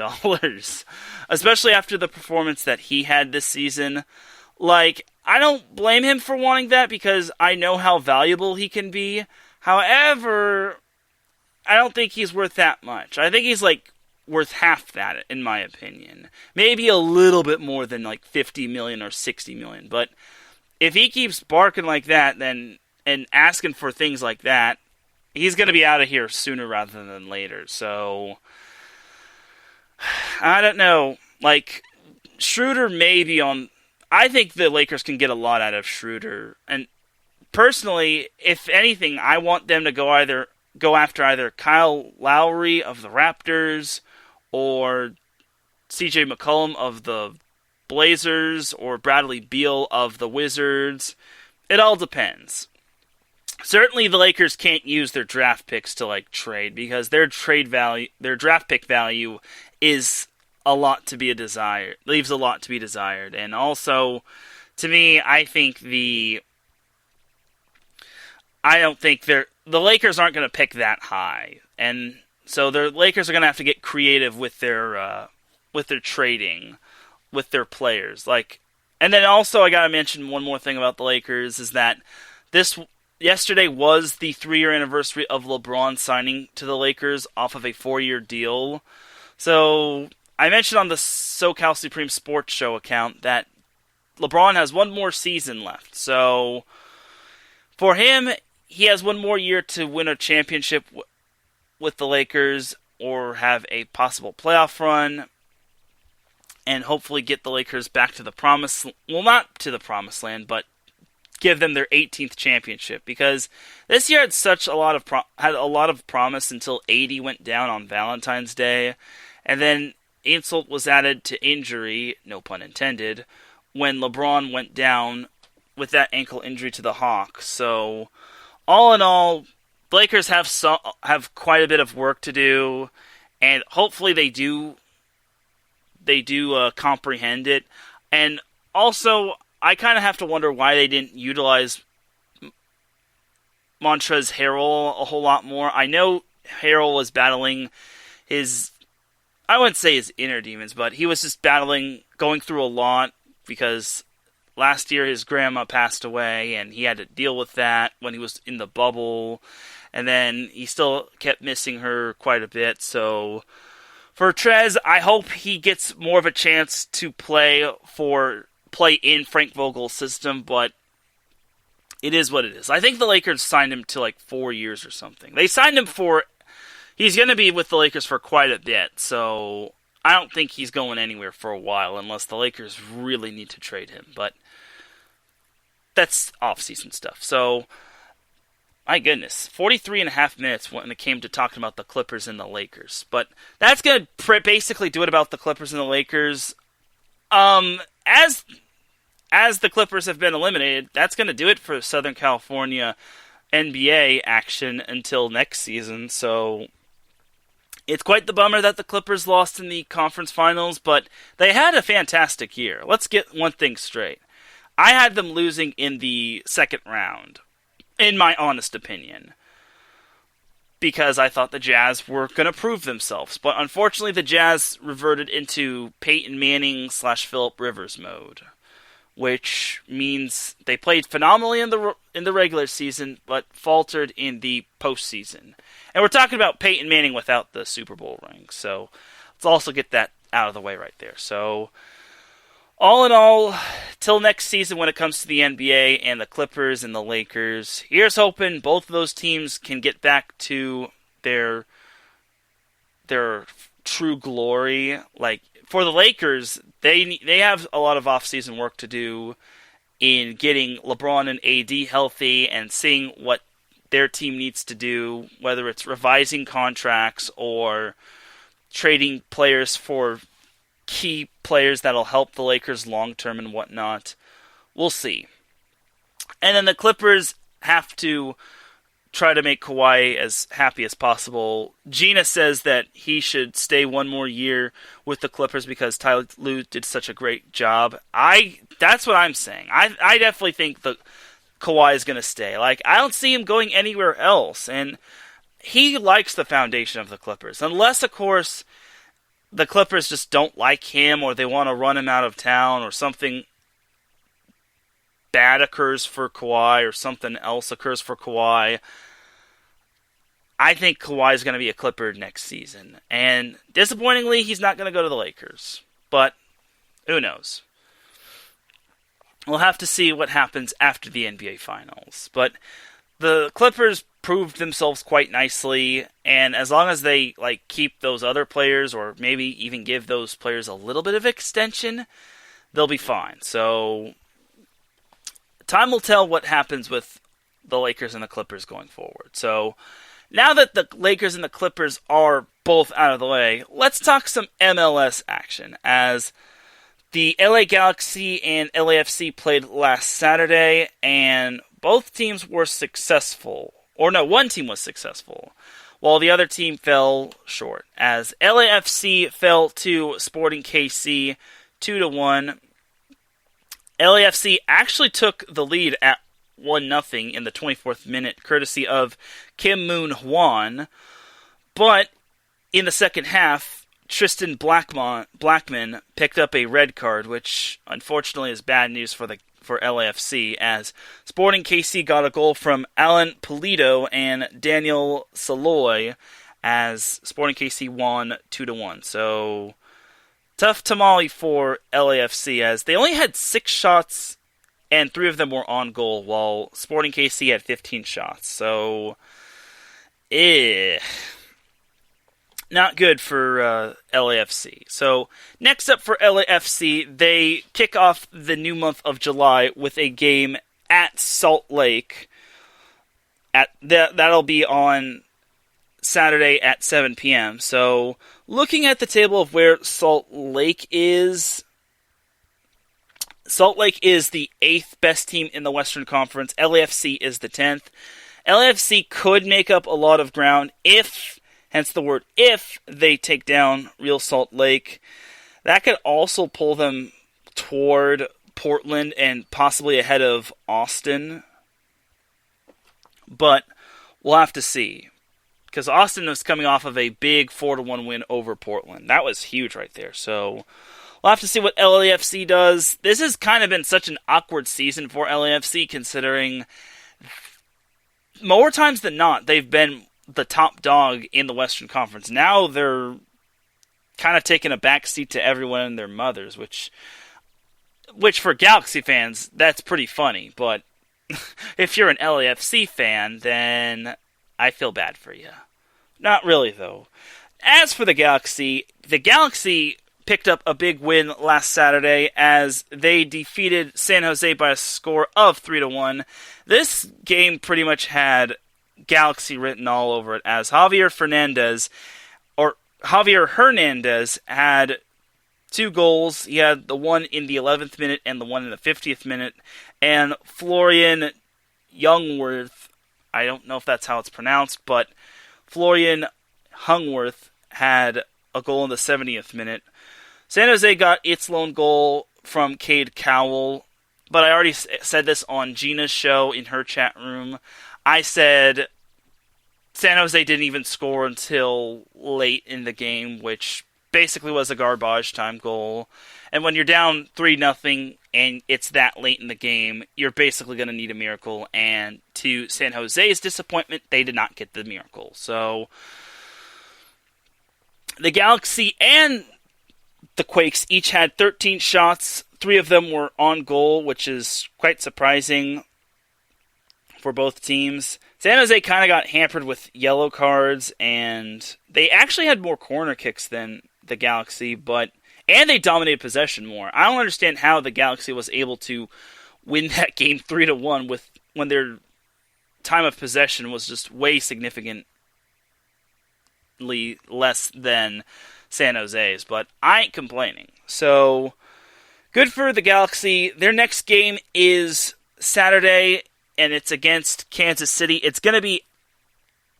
Especially after the performance that he had this season. Like, I don't blame him for wanting that because I know how valuable he can be. However, I don't think he's worth that much. I think he's like worth half that, in my opinion. Maybe a little bit more than like 50 million or 60 million. But if he keeps barking like that, then and asking for things like that, he's going to be out of here sooner rather than later. So I don't know. Like, Schroeder may be on. I think the Lakers can get a lot out of Schroeder. And personally, if anything, I want them to go after either Kyle Lowry of the Raptors or CJ McCollum of the Blazers or Bradley Beal of the Wizards. It all depends. Certainly the Lakers can't use their draft picks to like trade because their draft pick value is a lot to be desired. Leaves a lot to be desired. And also, to me, I don't think the Lakers aren't going to pick that high. And so the Lakers are going to have to get creative with their trading with their players. And then also I got to mention one more thing about the Lakers is that yesterday was the 3-year anniversary of LeBron signing to the Lakers off of a 4-year deal. So I mentioned on the SoCal Supreme Sports Show account that LeBron has one more season left. So for him, he has one more year to win a championship with the Lakers or have a possible playoff run and hopefully get the Lakers back to the not to the promised land, but give them their 18th championship, because this year had a lot of promise until AD went down on Valentine's Day, and then insult was added to injury, no pun intended, when LeBron went down with that ankle injury to the Hawks. So all in all, Lakers have quite a bit of work to do, and hopefully they do comprehend it. And also, I kind of have to wonder why they didn't utilize Montrezl Harrell a whole lot more. I know Harrell was battling I wouldn't say his inner demons, but he was just going through a lot because last year his grandma passed away and he had to deal with that when he was in the bubble. And then he still kept missing her quite a bit. So for Trez, I hope he gets more of a chance to play in Frank Vogel's system, but it is what it is. I think the Lakers signed him to 4 years or something. They signed him he's going to be with the Lakers for quite a bit, so I don't think he's going anywhere for a while unless the Lakers really need to trade him, but that's off-season stuff. So, my goodness, 43 and a half minutes when it came to talking about the Clippers and the Lakers, but that's going to basically do it about the Clippers and the Lakers. As the Clippers have been eliminated, that's going to do it for Southern California NBA action until next season. So it's quite the bummer that the Clippers lost in the conference finals, but they had a fantastic year. Let's get one thing straight. I had them losing in the second round, in my honest opinion, because I thought the Jazz were going to prove themselves. But unfortunately, the Jazz reverted into Peyton Manning / Phillip Rivers mode, which means they played phenomenally in the regular season, but faltered in the postseason. And we're talking about Peyton Manning without the Super Bowl ring, so let's also get that out of the way right there. So, all in all, till next season when it comes to the NBA and the Clippers and the Lakers, here's hoping both of those teams can get back to their true glory. For the Lakers, they have a lot of off-season work to do in getting LeBron and AD healthy and seeing what their team needs to do, whether it's revising contracts or trading players for key players that'll help the Lakers long-term and whatnot. We'll see. And then the Clippers have to try to make Kawhi as happy as possible. Gina says that he should stay one more year with the Clippers because Ty Lue did such a great job. That's what I'm saying. I definitely think Kawhi is going to stay. Like, I don't see him going anywhere else. And he likes the foundation of the Clippers. Unless, of course, the Clippers just don't like him or they want to run him out of town or something bad occurs for Kawhi or something else occurs for Kawhi. I think Kawhi is going to be a Clipper next season. And disappointingly, he's not going to go to the Lakers. But who knows? We'll have to see what happens after the NBA Finals. But the Clippers proved themselves quite nicely, and as long as they keep those other players, or maybe even give those players a little bit of extension, they'll be fine. So time will tell what happens with the Lakers and the Clippers going forward. So now that the Lakers and the Clippers are both out of the way, let's talk some MLS action, as the LA Galaxy and LAFC played last Saturday, and both teams were successful. Or no, one team was successful, while the other team fell short, as LAFC fell to Sporting KC 2-1. LAFC actually took the lead at 1-0 in the 24th minute, courtesy of Kim Moon-Hwan, but in the second half, Tristan Blackman picked up a red card, which unfortunately is bad news for LAFC, as Sporting KC got a goal from Alan Pulido and Daniel Saloy, as Sporting KC won 2-1. So tough tamale for LAFC, as they only had 6 shots and 3 of them were on goal, while Sporting KC had 15 shots. So not good for LAFC. So next up for LAFC, they kick off the new month of July with a game at Salt Lake. That'll be on Saturday at 7 p.m. So looking at the table of where Salt Lake is the 8th best team in the Western Conference. LAFC is the 10th. LAFC could make up a lot of ground hence the word if, they take down Real Salt Lake. That could also pull them toward Portland and possibly ahead of Austin. But we'll have to see, because Austin was coming off of a big 4-1 win over Portland. That was huge right there. So we'll have to see what LAFC does. This has kind of been such an awkward season for LAFC, considering more times than not, they've been the top dog in the Western Conference. Now they're kind of taking a backseat to everyone and their mothers, which for Galaxy fans, that's pretty funny. But if you're an LAFC fan, then I feel bad for you. Not really, though. As for the Galaxy picked up a big win last Saturday as they defeated San Jose by a score of 3-1. This game pretty much had Galaxy written all over it, as Javier Hernandez had 2 goals. He had the one in the 11th minute and the one in the 50th minute. And Florian Jungwirth, I don't know if that's how it's pronounced, but Florian Jungwirth had a goal in the 70th minute. San Jose got its lone goal from Cade Cowell, but I already said this on Gina's show in her chat room. I said San Jose didn't even score until late in the game, which basically was a garbage time goal. And when you're down 3-0 and it's that late in the game, you're basically going to need a miracle. And to San Jose's disappointment, they did not get the miracle. So the Galaxy and the Quakes each had 13 shots. 3 of them were on goal, which is quite surprising for both teams. San Jose kind of got hampered with yellow cards, and they actually had more corner kicks than the Galaxy, and they dominated possession more. I don't understand how the Galaxy was able to win that game 3-1 when their time of possession was just way significantly less than San Jose's, but I ain't complaining. So, good for the Galaxy. Their next game is Saturday, and it's against Kansas City. It's going to be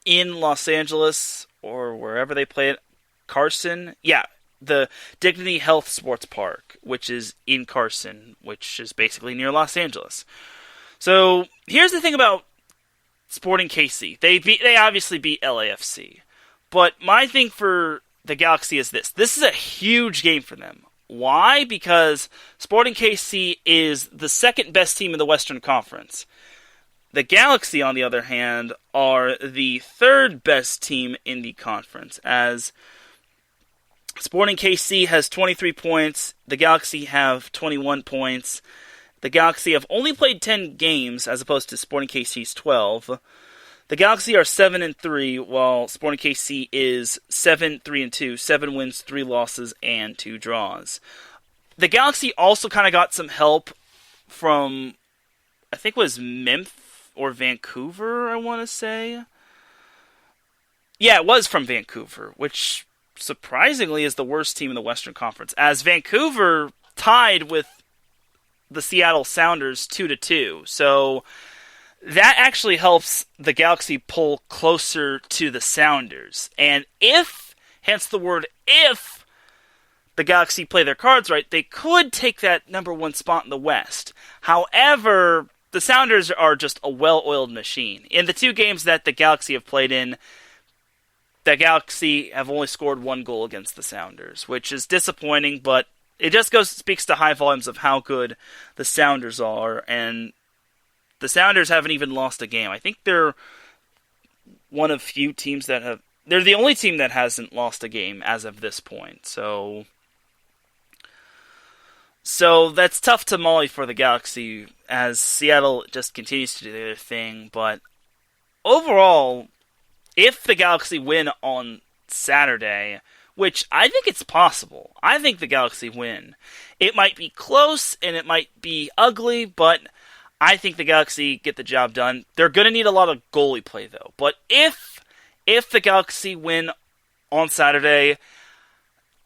in Los Angeles, or wherever they play it. Carson? Yeah, the Dignity Health Sports Park, which is in Carson, which is basically near Los Angeles. So, here's the thing about Sporting KC. They obviously beat LAFC. But my thing for the Galaxy is this. This is a huge game for them. Why? Because Sporting KC is the second best team in the Western Conference. The Galaxy, on the other hand, are the third best team in the conference, as Sporting KC has 23 points, the Galaxy have 21 points. The Galaxy have only played 10 games, as opposed to Sporting KC's 12. The Galaxy are 7-3, while Sporting KC is 7-3-2, 7 wins, 3 losses, and 2 draws. The Galaxy also kind of got some help from, I think it was Memphis or Vancouver, I want to say. Yeah, it was from Vancouver, which surprisingly is the worst team in the Western Conference, as Vancouver tied with the Seattle Sounders 2-2. So that actually helps the Galaxy pull closer to the Sounders. And if, hence the word if, the Galaxy play their cards right, they could take that number 1 spot in the West. However, the Sounders are just a well-oiled machine. In the 2 games that the Galaxy have played in, the Galaxy have only scored 1 goal against the Sounders, which is disappointing, but it just speaks to high volumes of how good the Sounders are, and the Sounders haven't even lost a game. I think they're one of few teams that have... They're the only team that hasn't lost a game as of this point, so that's tough to molly for the Galaxy, as Seattle just continues to do their thing. But overall, if the Galaxy win on Saturday, which I think it's possible, I think the Galaxy win. It might be close and it might be ugly, but I think the Galaxy get the job done. They're going to need a lot of goalie play, though. But if the Galaxy win on Saturday,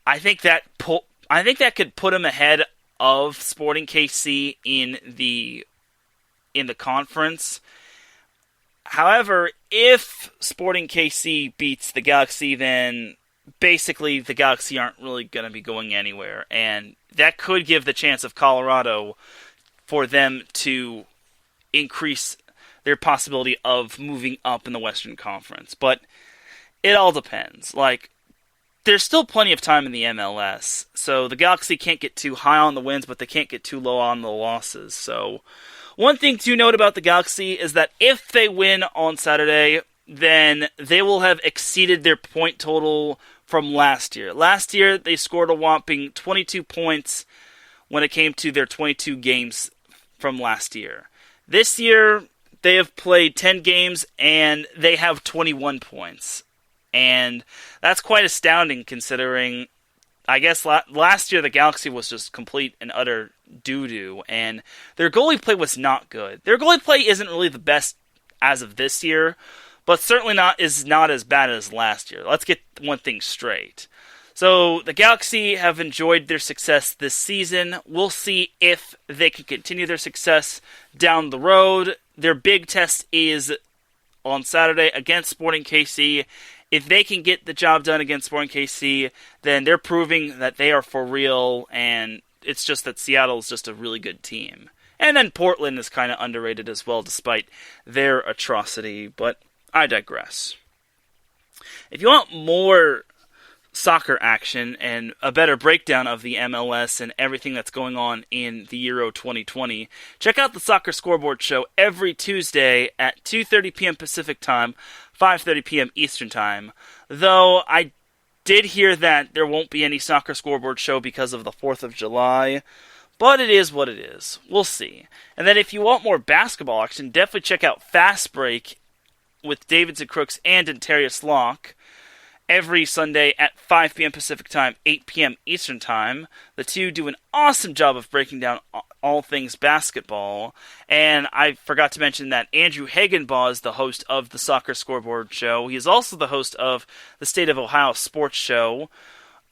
I think that could put them ahead of Sporting KC in the conference. However, if Sporting KC beats the Galaxy, then basically the Galaxy aren't really going to be going anywhere, and that could give the chance of Colorado for them to increase their possibility of moving up in the Western Conference. But it all depends. Like, there's still plenty of time in the MLS, so the Galaxy can't get too high on the wins, but they can't get too low on the losses. So one thing to note about the Galaxy is that if they win on Saturday, then they will have exceeded their point total from last year. Last year, they scored a whopping 22 points when it came to their 22 games from last year. This year, they have played 10 games, and they have 21 points. And that's quite astounding, considering, I guess, last year the Galaxy was just complete and utter doo-doo, and their goalie play was not good. Their goalie play isn't really the best as of this year, but certainly not as bad as last year. Let's get one thing straight. So the Galaxy have enjoyed their success this season. We'll see if they can continue their success down the road. Their big test is on Saturday against Sporting KC. If they can get the job done against Sporting KC, then they're proving that they are for real, and it's just that Seattle is just a really good team. And then Portland is kind of underrated as well, despite their atrocity, but I digress. If you want more soccer action and a better breakdown of the MLS and everything that's going on in the Euro 2020, check out the Soccer Scoreboard Show every Tuesday at 2:30 p.m. Pacific Time, 5:30 p.m. Eastern Time. Though I did hear that there won't be any Soccer Scoreboard Show because of the 4th of July, but it is what it is. We'll see. And then if you want more basketball action, definitely check out Fast Break with Davidson Crooks and Darius Locke every Sunday at 5 p.m. Pacific Time, 8 p.m. Eastern Time. The two do an awesome job of breaking down all things basketball. And I forgot to mention that Andrew Hagenbaugh is the host of the Soccer Scoreboard Show. He is also the host of the State of Ohio Sports Show,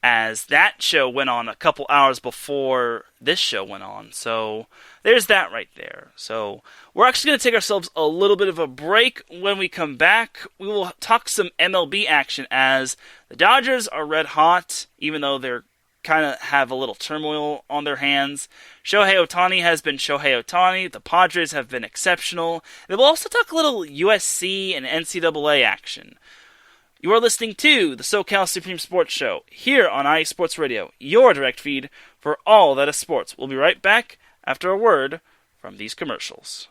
as that show went on a couple hours before this show went on. So there's that right there. So we're actually going to take ourselves a little bit of a break. When we come back, we will talk some MLB action, as the Dodgers are red hot, even though they're kind of have a little turmoil on their hands. Shohei Ohtani has been Shohei Ohtani. The Padres have been exceptional. And we'll also talk a little USC and NCAA action. You are listening to the SoCal Supreme Sports Show here on IE Sports Radio, your direct feed for all that is sports. We'll be right back after a word from these commercials.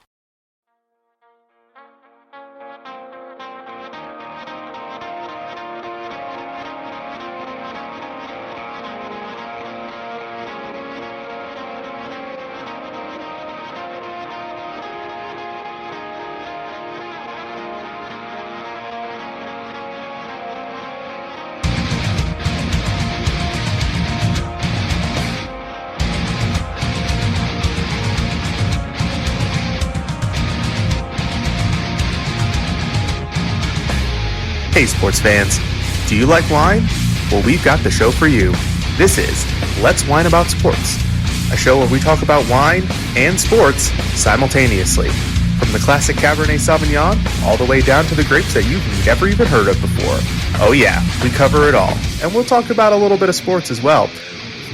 Hey sports fans, do you like wine? Well, we've got the show for you. This is Let's Wine About Sports, a show where we talk about wine and sports simultaneously. From the classic Cabernet Sauvignon all the way down to the grapes that you've never even heard of before. Oh yeah, we cover it all. And we'll talk about a little bit of sports as well.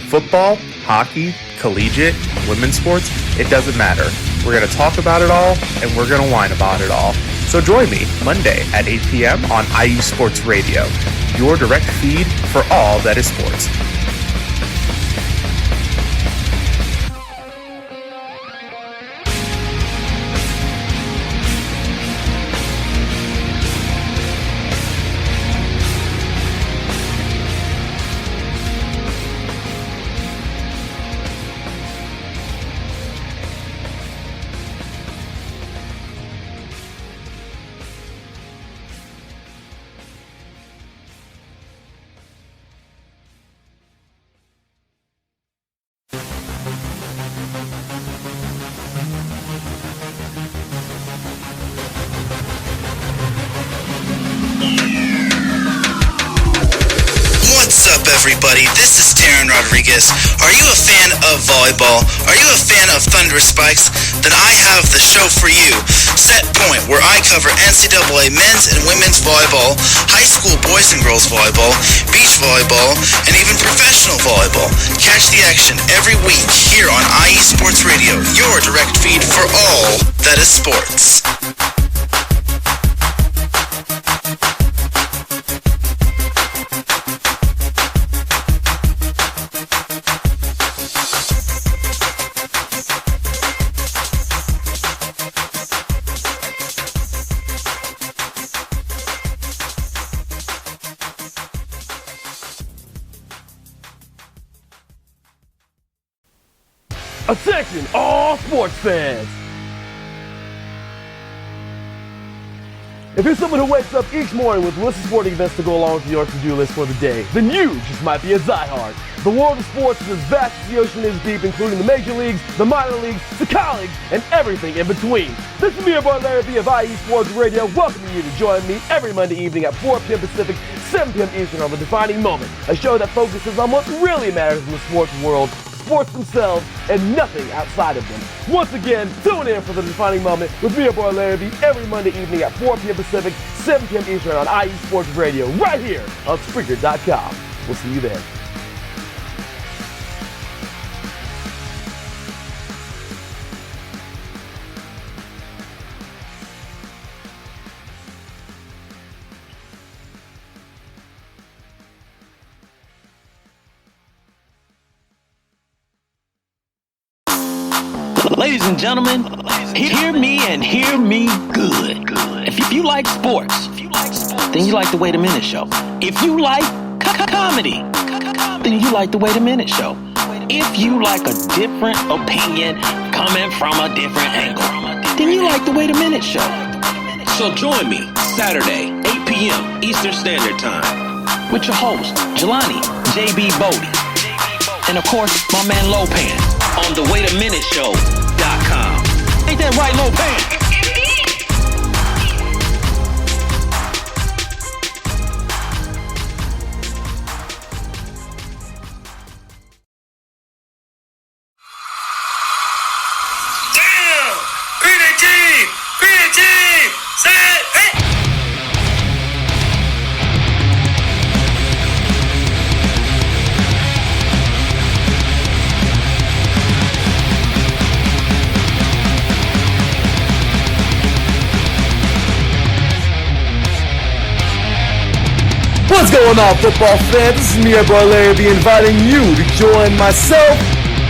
Football, hockey, collegiate, women's sports, it doesn't matter. We're going to talk about it all, and we're going to whine about it all. So join me Monday at 8 p.m. on IU Sports Radio, your direct feed for all that is sports. Everybody, this is Teran Rodriguez. Are you a fan of volleyball? Are you a fan of Thunderous Spikes? Then I have the show for you, Set Point, where I cover NCAA men's and women's volleyball, high school boys and girls volleyball, beach volleyball, and even professional volleyball. Catch the action every week here on IE Sports Radio, your direct feed for all that is sports. Attention, all sports fans! If you're someone who wakes up each morning with lists of sporting events to go along with your to-do list for the day, then you just might be a diehard. The world of sports is as vast as the ocean is deep, including the major leagues, the minor leagues, the colleges, and everything in between. This is me, your boy Larry B of IE Sports Radio, welcoming you to join me every Monday evening at 4 p.m. Pacific, 7 p.m. Eastern on The Defining Moment, a show that focuses on what really matters in the sports world, sports themselves, and nothing outside of them. Once again, tune in for The Defining Moment with me, your boy Larry B, every Monday evening at 4 p.m. Pacific, 7 p.m. Eastern on IE Sports Radio, right here on Spreaker.com. We'll see you there. Ladies and gentlemen, hear me and hear me good. If you like sports, then you like the Wait a Minute Show. If you like comedy, then you like the Wait a Minute Show. If you like a different opinion coming from a different angle, then you like the Wait a Minute Show. So join me Saturday, 8 p.m. Eastern Standard Time with your host, Jelani J.B. Bodie. And of course, my man Lopan on the WaitAMinuteShow.com. Ain't that right, Lopan? What's going on, football fans? This is me, your boy Larry, inviting you to join myself,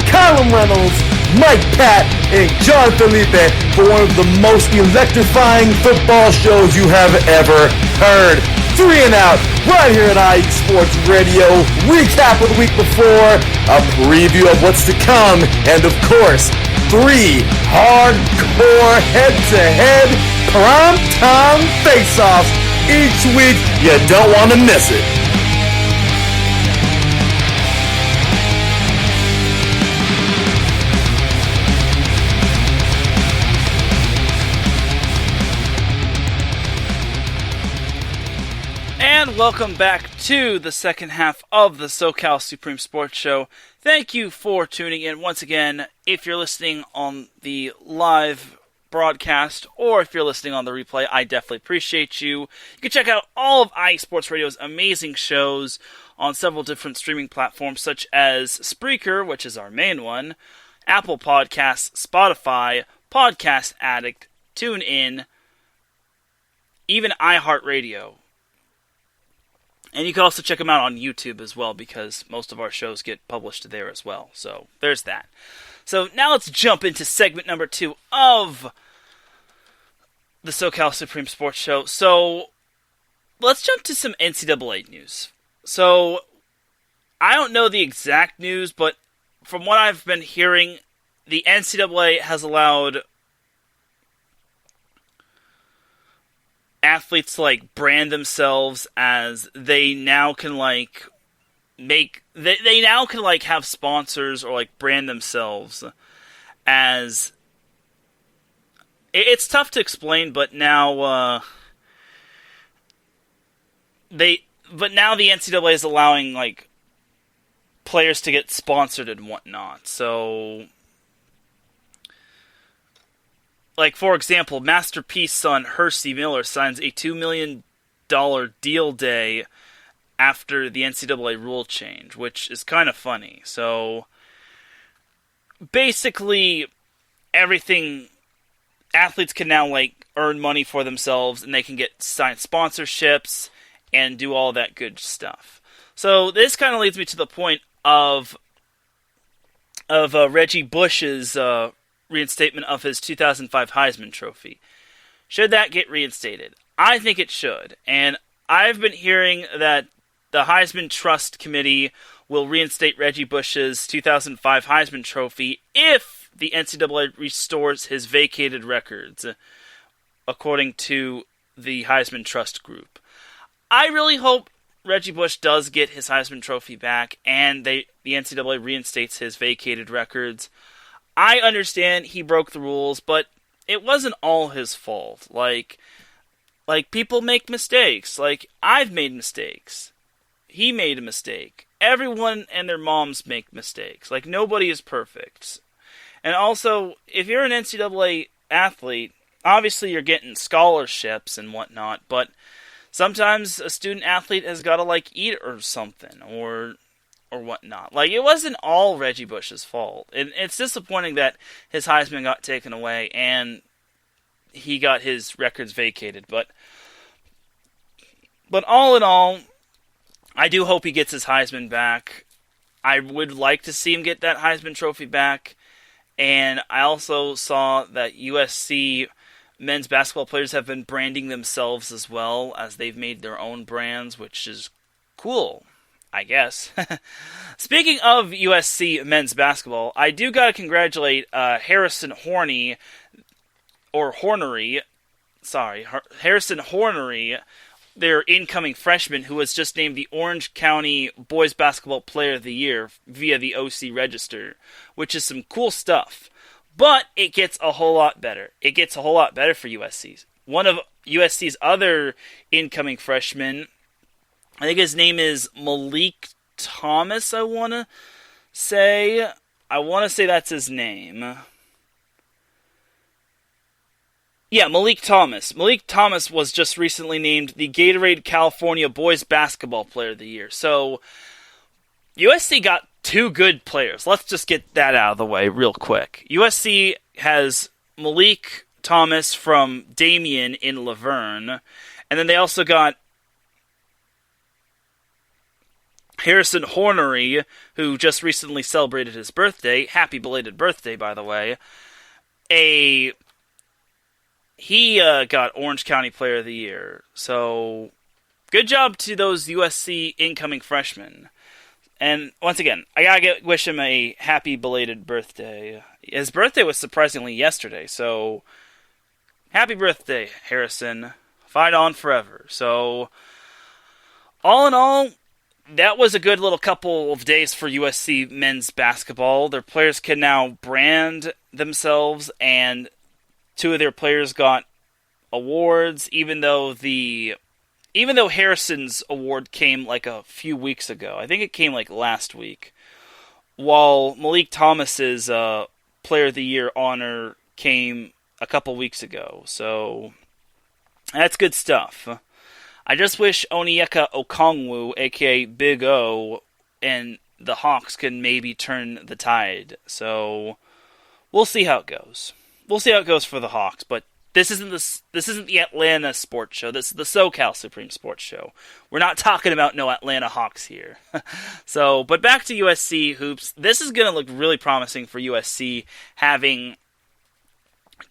Colin Reynolds, Mike Pat, and John Felipe for one of the most electrifying football shows you have ever heard. 3 and Out, right here at IE Sports Radio. Recap of the week before, a preview of what's to come, and of course, 3 hardcore head-to-head prime-time face-offs each week. You don't want to miss it. And welcome back to the second half of the SoCal Supreme Sports Show. Thank you for tuning in once again. If you're listening on the live broadcast or if you're listening on the replay, I definitely appreciate you. You can check out all of IE Sports Radio's amazing shows on several different streaming platforms such as Spreaker, which is our main one, Apple Podcasts, Spotify, Podcast Addict, TuneIn, even iHeartRadio. And you can also check them out on YouTube as well, because most of our shows get published there as well. So, there's that. So, now let's jump into segment number 2 of the SoCal Supreme Sports Show. So, let's jump to some NCAA news. So, I don't know the exact news, but from what I've been hearing, the NCAA has allowed athletes to brand themselves as they now can they now can have sponsors or brand themselves as it's tough to explain, but now the NCAA is allowing players to get sponsored and whatnot. So for example, Master P's son, Hersey Miller, signs a $2 million deal day after the NCAA rule change, which is kind of funny. So, basically, everything, athletes can now, earn money for themselves, and they can get signed sponsorships, and do all that good stuff. So, this kind of leads me to the point of Reggie Bush's reinstatement of his 2005 Heisman Trophy. Should that get reinstated? I think it should. And I've been hearing that the Heisman Trust Committee will reinstate Reggie Bush's 2005 Heisman Trophy if the NCAA restores his vacated records, according to the Heisman Trust Group. I really hope Reggie Bush does get his Heisman Trophy back and the NCAA reinstates his vacated records. I understand he broke the rules, but it wasn't all his fault. People make mistakes. I've made mistakes. He made a mistake. Everyone and their moms make mistakes. Nobody is perfect. And also, if you're an NCAA athlete, obviously you're getting scholarships and whatnot, but sometimes a student athlete has got to, eat or something, or whatnot. It wasn't all Reggie Bush's fault. And it's disappointing that his Heisman got taken away and he got his records vacated. But all in all, I do hope he gets his Heisman back. I would like to see him get that Heisman Trophy back. And I also saw that USC men's basketball players have been branding themselves as well, as they've made their own brands, which is cool, I guess. Speaking of USC men's basketball, I do gotta congratulate Harrison Hornery, their incoming freshman, who was just named the Orange County Boys Basketball Player of the Year via the OC Register, which is some cool stuff. But it gets a whole lot better. It gets a whole lot better for USC. One of USC's other incoming freshmen, I think his name is Malik Thomas, I want to say that's his name. Yeah, Malik Thomas. Malik Thomas was just recently named the Gatorade California Boys Basketball Player of the Year. So, USC got 2 good players. Let's just get that out of the way real quick. USC has Malik Thomas from Damien in Laverne. And then they also got Harrison Hornery, who just recently celebrated his birthday. Happy belated birthday, by the way. He got Orange County Player of the Year. So, good job to those USC incoming freshmen. And once again, I gotta wish him a happy belated birthday. His birthday was surprisingly yesterday, so happy birthday, Harrison. Fight on forever. So, all in all, that was a good little couple of days for USC men's basketball. Their players can now brand themselves, and 2 of their players got awards, even though Harrison's award came like a few weeks ago. I think it came like last week. While Malik Thomas's Player of the Year honor came a couple weeks ago. So, that's good stuff. I just wish Onyeka Okongwu, a.k.a. Big O, and the Hawks can maybe turn the tide. So, we'll see how it goes. We'll see how it goes for the Hawks, but this isn't the Atlanta Sports Show. This is the SoCal Supreme Sports Show. We're not talking about no Atlanta Hawks here. So, but back to USC hoops. This is going to look really promising for USC, having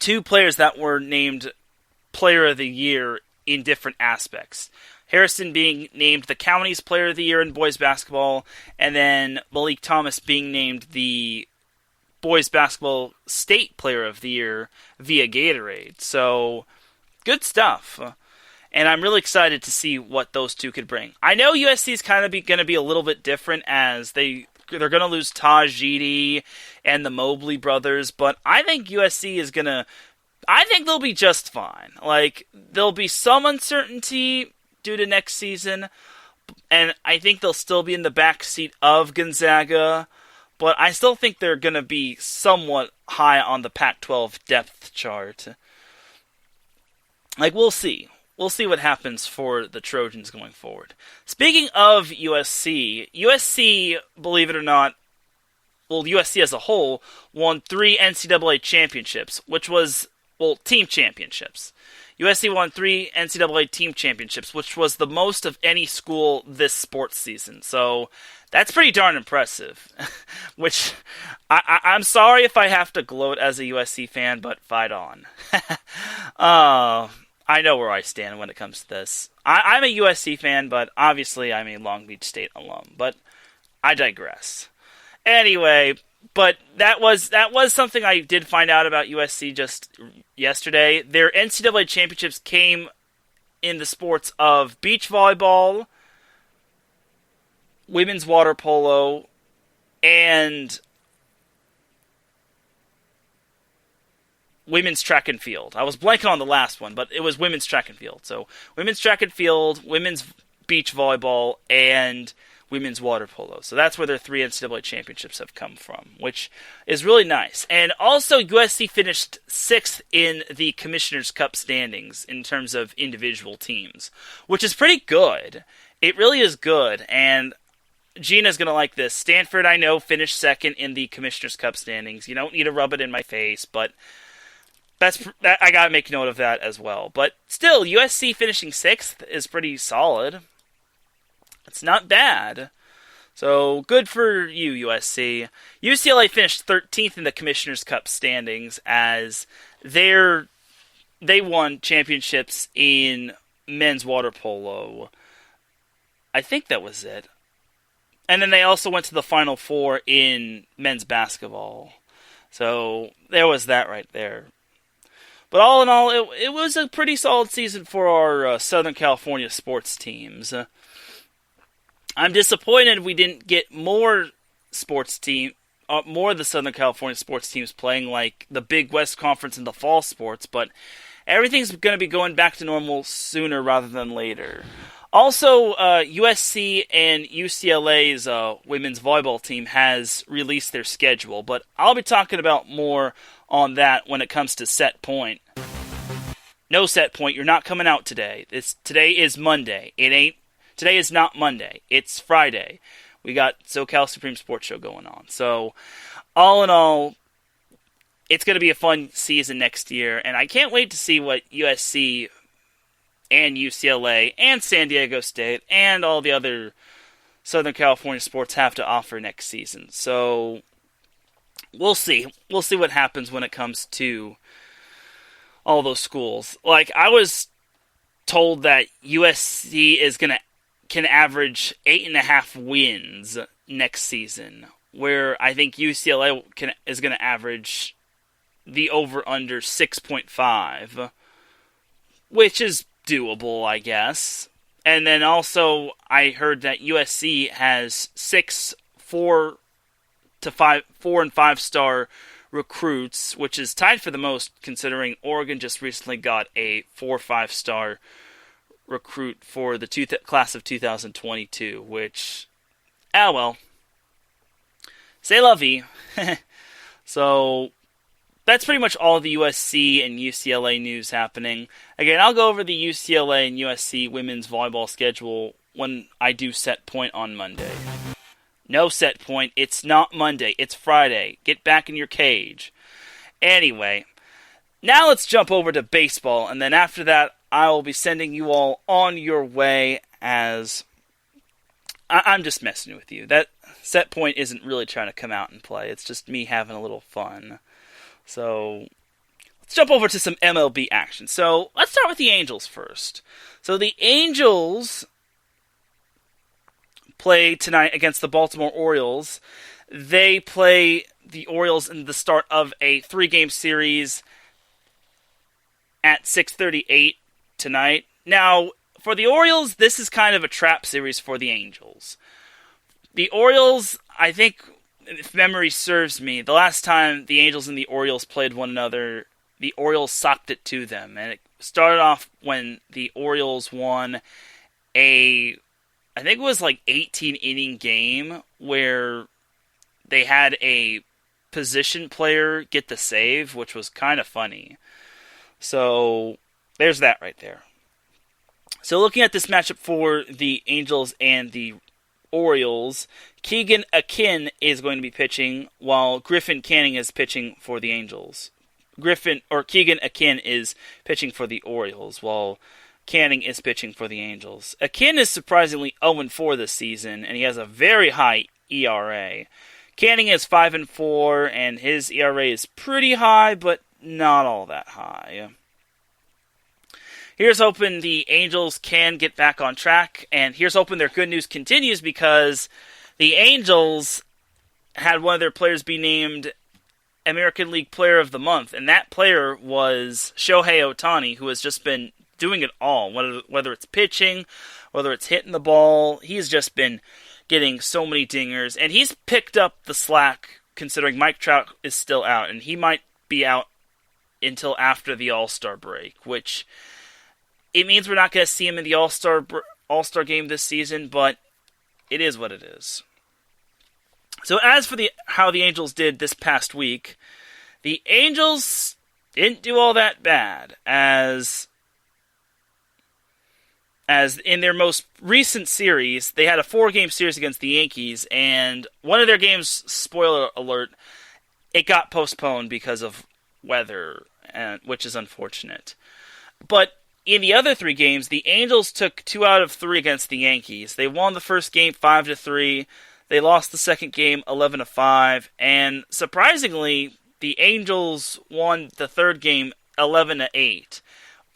2 players that were named Player of the Year in different aspects. Harrison being named the county's Player of the Year in boys basketball, and then Malik Thomas being named the boys basketball state Player of the Year via Gatorade. So, good stuff. And I'm really excited to see what those 2 could bring. I know USC is kind of going to be a little bit different, as they're going to lose Tajidi and the Mobley brothers, but I think USC is going to... I think they'll be just fine. Like, there'll be some uncertainty due to next season, and I think they'll still be in the backseat of Gonzaga, but I still think they're going to be somewhat high on the Pac-12 depth chart. Like, we'll see. We'll see what happens for the Trojans going forward. Speaking of USC, believe it or not, well, USC as a whole, won 3 NCAA championships, which was... well, team championships. USC won 3 NCAA team championships, which was the most of any school this sports season. So, that's pretty darn impressive. Which, I'm sorry if I have to gloat as a USC fan, but fight on. I know where I stand when it comes to this. I'm a USC fan, but obviously I'm a Long Beach State alum. But I digress. Anyway... but that was something I did find out about USC just yesterday. Their NCAA championships came in the sports of beach volleyball, women's water polo, and women's track and field. I was blanking on the last one, but it was women's track and field. So, women's track and field, women's beach volleyball, and women's water polo. So that's where their 3 NCAA championships have come from, which is really nice. And also, USC finished 6th in the Commissioner's Cup standings in terms of individual teams, which is pretty good. It really is good, and Gina's going to like this. Stanford, I know, finished 2nd in the Commissioner's Cup standings. You don't need to rub it in my face, but that I got to make note of that as well. But still, USC finishing 6th is pretty solid. It's not bad. So, good for you, USC. UCLA finished 13th in the Commissioner's Cup standings, as they won championships in men's water polo. I think that was it. And then they also went to the Final Four in men's basketball. So, there was that right there. But all in all, it was a pretty solid season for our Southern California sports teams. I'm disappointed we didn't get more of the Southern California sports teams playing, like the Big West Conference and the fall sports, but everything's going to be going back to normal sooner rather than later. Also, USC and UCLA's women's volleyball team has released their schedule, but I'll be talking about more on that when it comes to Set Point. No, Set Point, you're not coming out today. Today is Monday. Today is not Monday. It's Friday. We got SoCal Supreme Sports Show going on. So, all in all, it's going to be a fun season next year, and I can't wait to see what USC and UCLA and San Diego State and all the other Southern California sports have to offer next season. So we'll see. We'll see what happens when it comes to all those schools. Like, I was told that USC can average 8.5 wins next season, where I think UCLA is going to average the over-under 6.5, which is doable, I guess. And then also, I heard that USC has 6 4 and 5-star recruits, which is tied for the most, considering Oregon just recently got a 4-5-star recruit for the class of 2022, which, well, c'est la vie. So that's pretty much all the USC and UCLA news happening. Again, I'll go over the UCLA and USC women's volleyball schedule when I do set point on Monday. No set point. It's not Monday. It's Friday. Get back in your cage. Anyway, now let's jump over to baseball, and then after that, I will be sending you all on your way as I'm just messing with you. That set point isn't really trying to come out and play. It's just me having a little fun. So let's jump over to some MLB action. So let's start with the Angels first. So the Angels play tonight against the Baltimore Orioles. They play the Orioles in the start of a 3-game series at 6:38 tonight. Now, for the Orioles, this is kind of a trap series for the Angels. The Orioles, I think, if memory serves me, the last time the Angels and the Orioles played one another, the Orioles socked it to them. And it started off when the Orioles won I think it was like 18-inning game where they had a position player get the save, which was kind of funny. So there's that right there. So looking at this matchup for the Angels and the Orioles, Keegan Akin is going to be pitching, while Griffin Canning is pitching for the Angels. Keegan Akin is pitching for the Orioles, while Canning is pitching for the Angels. Akin is surprisingly 0-4 this season, and he has a very high ERA. Canning is 5-4, and his ERA is pretty high, but not all that high. Here's hoping the Angels can get back on track, and here's hoping their good news continues, because the Angels had one of their players be named American League Player of the Month, and that player was Shohei Ohtani, who has just been doing it all, whether it's pitching, whether it's hitting the ball. He's just been getting so many dingers, and he's picked up the slack considering Mike Trout is still out, and he might be out until after the All-Star break, which it means we're not going to see him in the All-Star game this season, but it is what it is. So as for how the Angels did this past week, the Angels didn't do all that bad, as in their most recent series, they had a 4-game series against the Yankees, and one of their games, spoiler alert, it got postponed because of weather, which is unfortunate. But in the other 3 games, the Angels took 2 out of 3 against the Yankees. They won the first game 5-3, they lost the second game 11-5, and surprisingly, the Angels won the third game 11-8.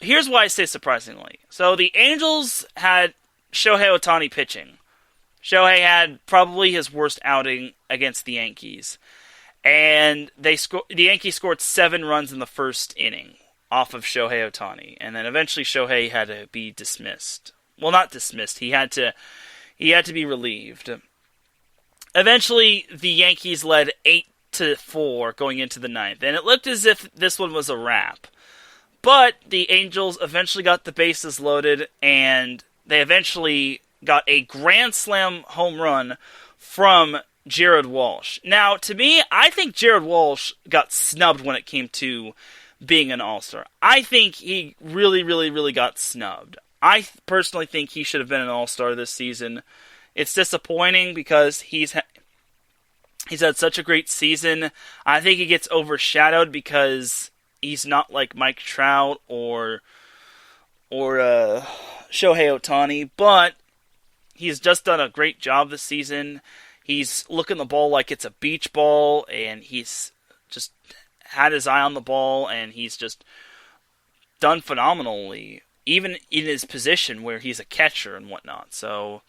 Here's why I say surprisingly. So the Angels had Shohei Ohtani pitching. Shohei had probably his worst outing against the Yankees. And the Yankees scored 7 runs in the first inning off of Shohei Ohtani. And then eventually Shohei had to be dismissed. Well, not dismissed. He had to be relieved. Eventually, the Yankees led 8-4 going into the 9th. And it looked as if this one was a wrap. But the Angels eventually got the bases loaded, and they eventually got a grand slam home run from Jared Walsh. Now, to me, I think Jared Walsh got snubbed when it came to being an All-Star. I think he really, really, really got snubbed. I personally think he should have been an All-Star this season. It's disappointing because he's had such a great season. I think he gets overshadowed because he's not like Mike Trout or Shohei Ohtani, but he's just done a great job this season. He's looking the ball like it's a beach ball, and he's just had his eye on the ball, and he's just done phenomenally, even in his position where he's a catcher and whatnot. So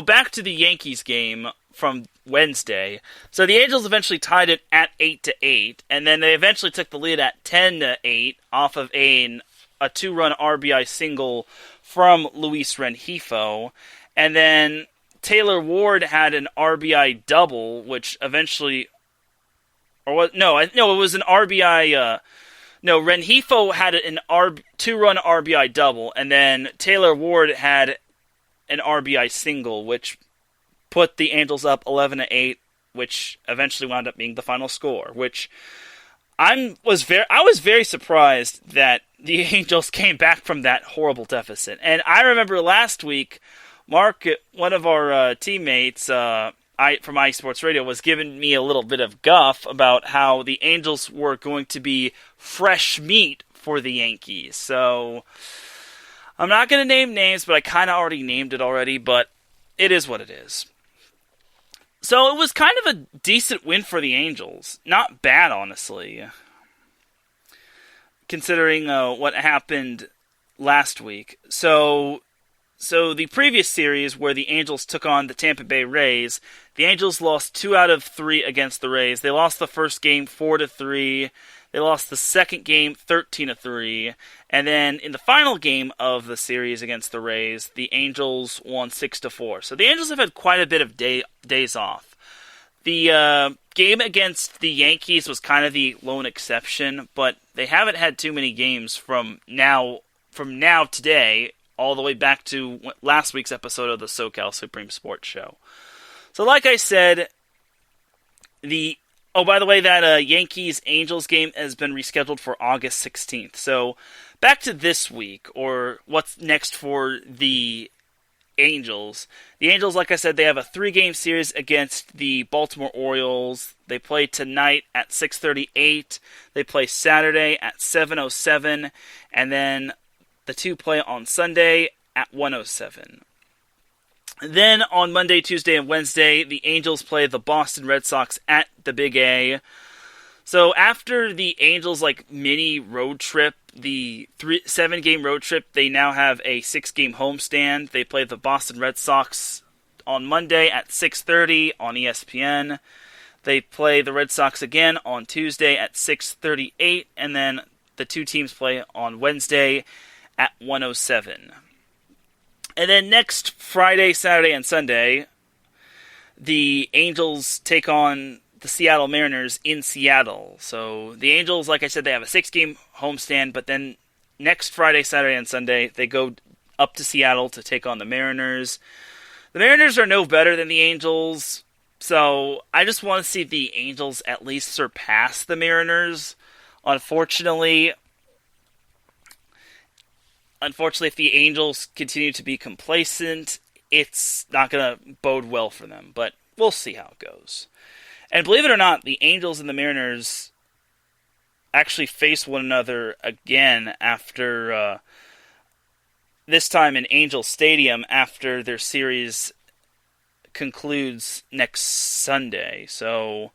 back to the Yankees game from Wednesday. So the Angels eventually tied it at 8-8, and then they eventually took the lead at 10-8 off of a 2-run RBI single from Luis Rengifo, and then Taylor Ward had an RBI double, which eventually, it was an RBI. Rengifo had an 2-run RBI double, and then Taylor Ward had an RBI single, which put the Angels up 11-8, which eventually wound up being the final score. Which I was very surprised that the Angels came back from that horrible deficit. And I remember last week, Mark, one of our teammates from iSports Radio, was giving me a little bit of guff about how the Angels were going to be fresh meat for the Yankees. So I'm not going to name names, but I kind of already named it already, but it is what it is. So it was kind of a decent win for the Angels. Not bad, honestly, considering what happened last week. So the previous series where the Angels took on the Tampa Bay Rays, the Angels lost 2 out of 3 against the Rays. They lost the first game 4-3. They lost the second game 13-3. And then in the final game of the series against the Rays, the Angels won 6-4. So the Angels have had quite a bit of days off. The game against the Yankees was kind of the lone exception, but they haven't had too many games from now today all the way back to last week's episode of the SoCal Supreme Sports Show. So like I said, by the way, that Yankees-Angels game has been rescheduled for August 16th. So back to this week, or what's next for the Angels. The Angels, like I said, they have a 3-game series against the Baltimore Orioles. They play tonight at 6:38. They play Saturday at 7:07. And then the 2 play on Sunday at 1:07. Then on Monday, Tuesday, and Wednesday, the Angels play the Boston Red Sox at the Big A. So after the Angels mini road trip, the 7-game road trip, they now have a 6-game homestand. They play the Boston Red Sox on Monday at 6:30 on ESPN. They play the Red Sox again on Tuesday at 6:38, and then the 2 teams play on Wednesday at 1:07. And then next Friday, Saturday, and Sunday, the Angels take on the Seattle Mariners in Seattle. So the Angels, like I said, they have a 6-game homestand, but then next Friday, Saturday, and Sunday, they go up to Seattle to take on the Mariners. The Mariners are no better than the Angels, so I just want to see the Angels at least surpass the Mariners. Unfortunately, if the Angels continue to be complacent, it's not going to bode well for them. But we'll see how it goes. And believe it or not, the Angels and the Mariners actually face one another again after this time in Angel Stadium after their series concludes next Sunday. So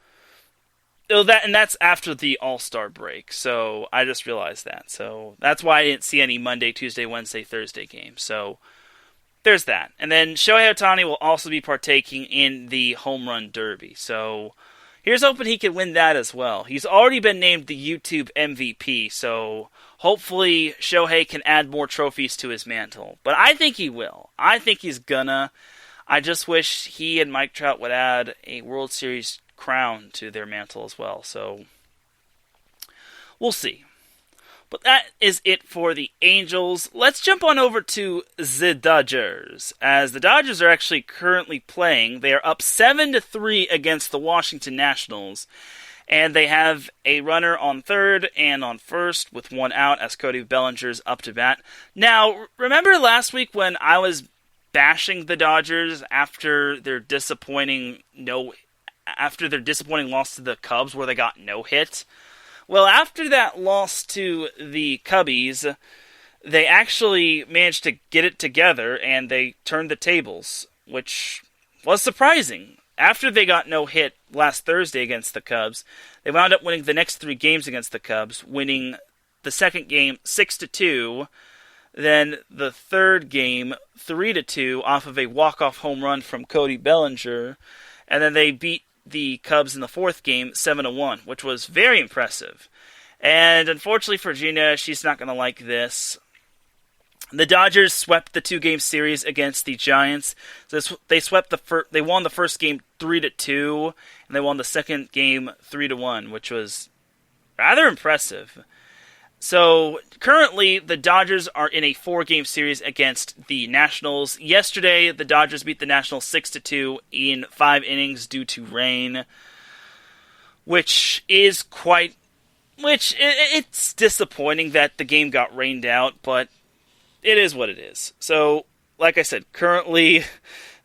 that's after the All-Star break. So I just realized that. So that's why I didn't see any Monday, Tuesday, Wednesday, Thursday games. So there's that. And then Shohei Ohtani will also be partaking in the Home Run Derby. So here's hoping he can win that as well. He's already been named the YouTube MVP. So hopefully Shohei can add more trophies to his mantle. But I think he will. I think he's gonna. I just wish he and Mike Trout would add a World Series crown to their mantle as well. So we'll see. But that is it for the Angels. Let's jump on over to the Dodgers. As the Dodgers are actually currently playing, they are up 7-3 against the Washington Nationals. And they have a runner on third and on first with 1 out as Cody Bellinger's up to bat. Now, remember last week when I was bashing the Dodgers after their disappointing loss to the Cubs where they got no hit? Well, after that loss to the Cubbies, they actually managed to get it together, and they turned the tables, which was surprising. After they got no hit last Thursday against the Cubs, they wound up winning the next 3 games against the Cubs, winning the second game 6-2, then the third game 3-2 off of a walk-off home run from Cody Bellinger, and then they beat the Cubs in the fourth game 7-1, which was very impressive. And unfortunately for Gina, she's not going to like this. The Dodgers swept the 2-game series against the Giants. They won the first game 3-2, and they won the second game 3-1, which was rather impressive. So currently, the Dodgers are in a 4-game series against the Nationals. Yesterday, the Dodgers beat the Nationals 6-2 in 5 innings due to rain, it's disappointing that the game got rained out, but it is what it is. So, like I said, currently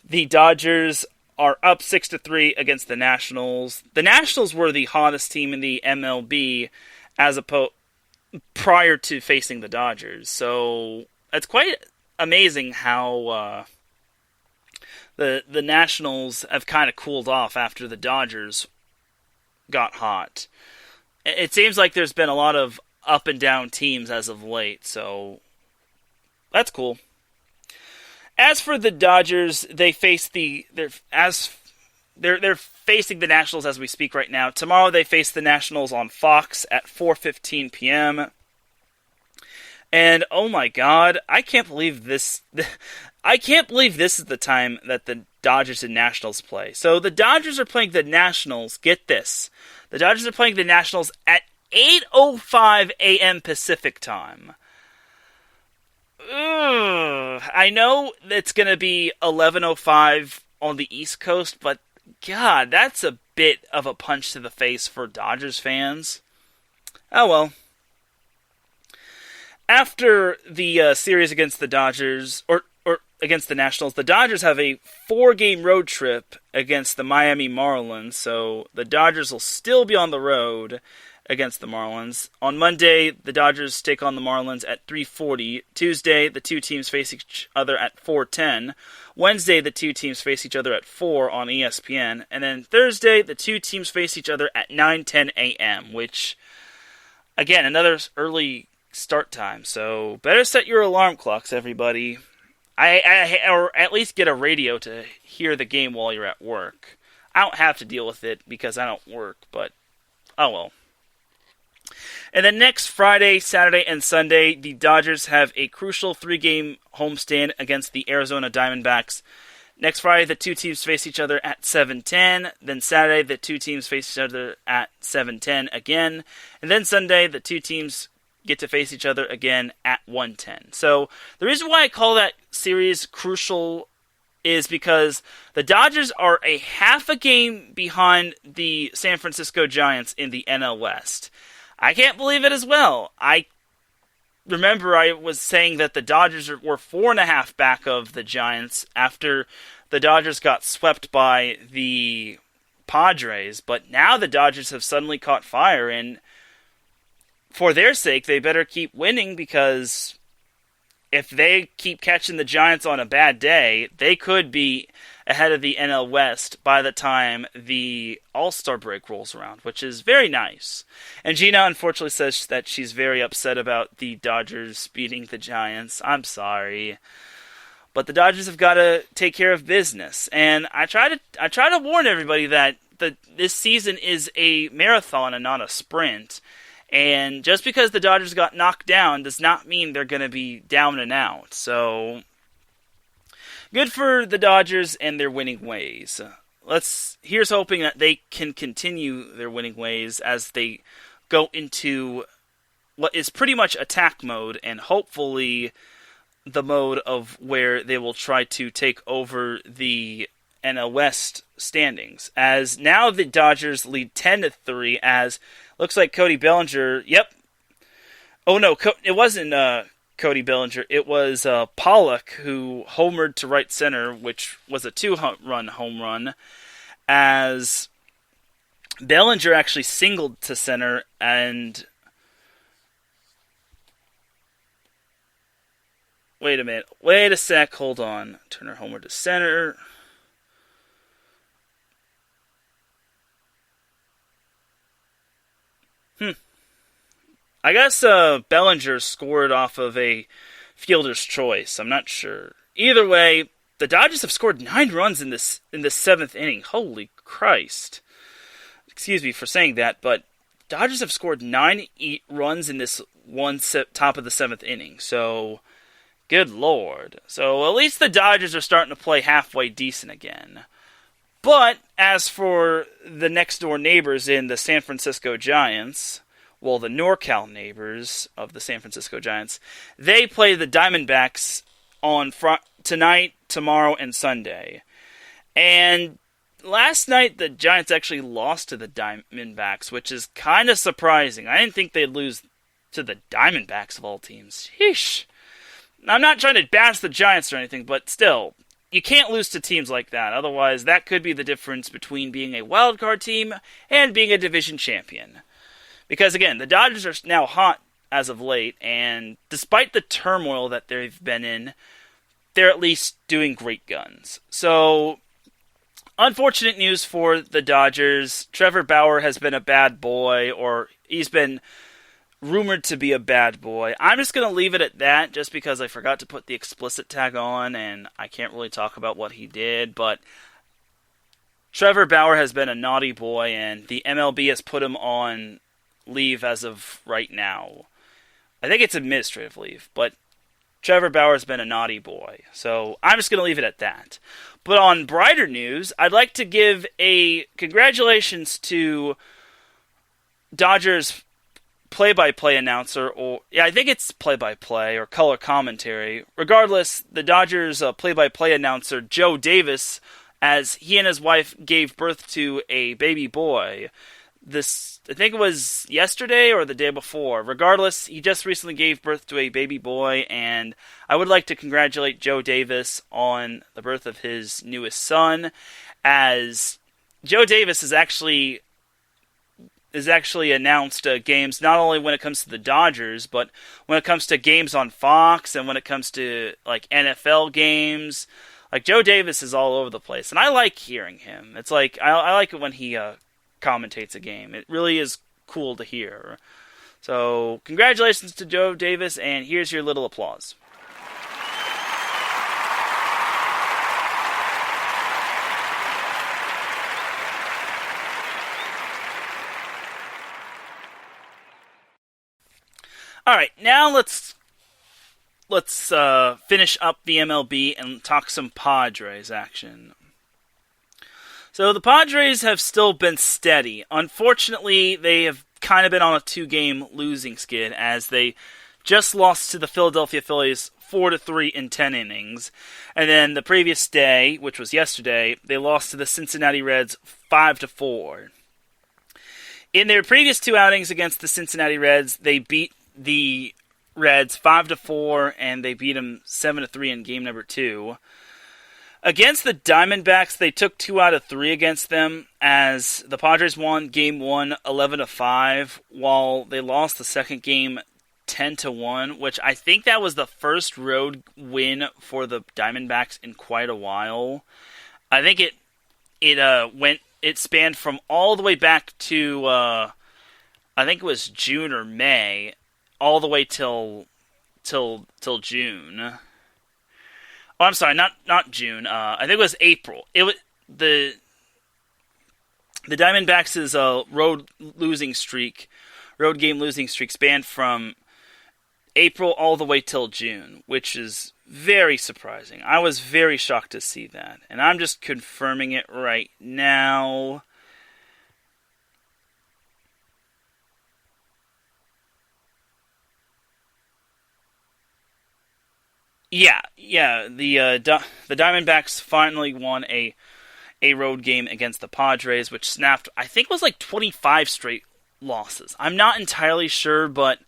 the Dodgers are up 6-3 against the Nationals. The Nationals were the hottest team in the MLB prior to facing the Dodgers. So, it's quite amazing how the Nationals have kind of cooled off after the Dodgers got hot. It seems like there's been a lot of up and down teams as of late, so that's cool. As for the Dodgers, they're facing the Nationals as we speak right now. Tomorrow they face the Nationals on Fox at 4:15 p.m. And oh my God, I can't believe this. I can't believe this is the time that the Dodgers and Nationals play. So the Dodgers are playing the Nationals. Get this. The Dodgers are playing the Nationals at 8:05 a.m. Pacific time. I know it's going to be 11:05 on the East Coast, but God, that's a bit of a punch to the face for Dodgers fans. Oh well. After the series against the Dodgers, or against the Nationals, the Dodgers have a 4-game road trip against the Miami Marlins, so the Dodgers will still be on the road against the Marlins. On Monday, the Dodgers take on the Marlins at 3:40. Tuesday, the two teams face each other at 4:10. Wednesday, the two teams face each other at 4 on ESPN. And then Thursday, the two teams face each other at 9:10 a.m., which, again, another early start time. So better set your alarm clocks, everybody. Or at least get a radio to hear the game while you're at work. I don't have to deal with it because I don't work, but oh well. And then next Friday, Saturday, and Sunday, the Dodgers have a crucial 3-game homestand against the Arizona Diamondbacks. Next Friday, the two teams face each other at 7:10. Then Saturday, the two teams face each other at 7:10 again. And then Sunday, the two teams get to face each other again at 1:10. So the reason why I call that series crucial is because the Dodgers are a half a game behind the San Francisco Giants in the NL West. I can't believe it as well. I remember I was saying that the Dodgers were 4.5 back of the Giants after the Dodgers got swept by the Padres, but now the Dodgers have suddenly caught fire, and for their sake, they better keep winning, because if they keep catching the Giants on a bad day, they could be ahead of the NL West by the time the All-Star break rolls around, which is very nice. And Gina unfortunately says that she's very upset about the Dodgers beating the Giants. I'm sorry. But the Dodgers have got to take care of business. And I try to warn everybody that this season is a marathon and not a sprint. And just because the Dodgers got knocked down does not mean they're going to be down and out. So, good for the Dodgers and their winning ways. Here's hoping that they can continue their winning ways as they go into what is pretty much attack mode, and hopefully the mode of where they will try to take over the NL West standings. As now the Dodgers lead 10-3, as looks like Cody Bellinger. Yep. Oh no, it wasn't Cody Bellinger. It was Pollock who homered to right center, which was a 2-run home run. As Bellinger actually singled to center, and Wait a minute. Wait a sec. Hold on. Turner homer to center. I guess Bellinger scored off of a fielder's choice. I'm not sure. Either way, the Dodgers have scored 9 runs in the 7th inning. Holy Christ. Excuse me for saying that, but Dodgers have scored 9 runs in this top of the 7th inning. So, good Lord. So, at least the Dodgers are starting to play halfway decent again. But, as for the next-door neighbors in the San Francisco Giants, well, the NorCal neighbors of the San Francisco Giants, they play the Diamondbacks on tonight, tomorrow, and Sunday. And last night, the Giants actually lost to the Diamondbacks, which is kind of surprising. I didn't think they'd lose to the Diamondbacks of all teams. Sheesh. I'm not trying to bash the Giants or anything, but still, you can't lose to teams like that. Otherwise, that could be the difference between being a wildcard team and being a division champion. Because, again, the Dodgers are now hot as of late, and despite the turmoil that they've been in, they're at least doing great guns. So, unfortunate news for the Dodgers. Trevor Bauer has been a bad boy, or he's been rumored to be a bad boy. I'm just going to leave it at that, just because I forgot to put the explicit tag on, and I can't really talk about what he did, but Trevor Bauer has been a naughty boy, and the MLB has put him on leave as of right now. I think it's administrative leave, but Trevor Bauer's been a naughty boy, so I'm just going to leave it at that. But on brighter news, I'd like to give a congratulations to Dodgers play-by-play announcer, I think it's play-by-play or color commentary. Regardless, the Dodgers play-by-play announcer, Joe Davis, as he and his wife gave birth to a baby boy. I think it was yesterday or the day before. Regardless, he just recently gave birth to a baby boy, and I would like to congratulate Joe Davis on the birth of his newest son, as Joe Davis is actually announced games not only when it comes to the Dodgers, but when it comes to games on Fox and when it comes to like NFL games. Like, Joe Davis is all over the place, and I like hearing him. It's like I like it when he commentates a game. It really is cool to hear. So, congratulations to Joe Davis, and here's your little applause. All right, now let's finish up the MLB and talk some Padres action. So the Padres have still been steady. Unfortunately, they have kind of been on a 2-game losing skid, as they just lost to the Philadelphia Phillies 4-3 in 10 innings. And then the previous day, which was yesterday, they lost to the Cincinnati Reds 5-4. In their previous 2 outings against the Cincinnati Reds, they beat the Reds 5-4, and they beat them 7-3 in game number 2. Against the Diamondbacks, they took 2 out of 3 against them, as the Padres won game 1 11-5, while they lost the second game 10-1, which I think that was the first road win for the Diamondbacks in quite a while. I think it spanned from all the way back to I think it was June or May, all the way till June. Oh, I'm sorry, not June. I think it was April. It was the Diamondbacks' road game losing streak spanned from April all the way till June, which is very surprising. I was very shocked to see that, and I'm just confirming it right now. Yeah. The Diamondbacks finally won a road game against the Padres, which snapped, I think it was like 25 straight losses. I'm not entirely sure, but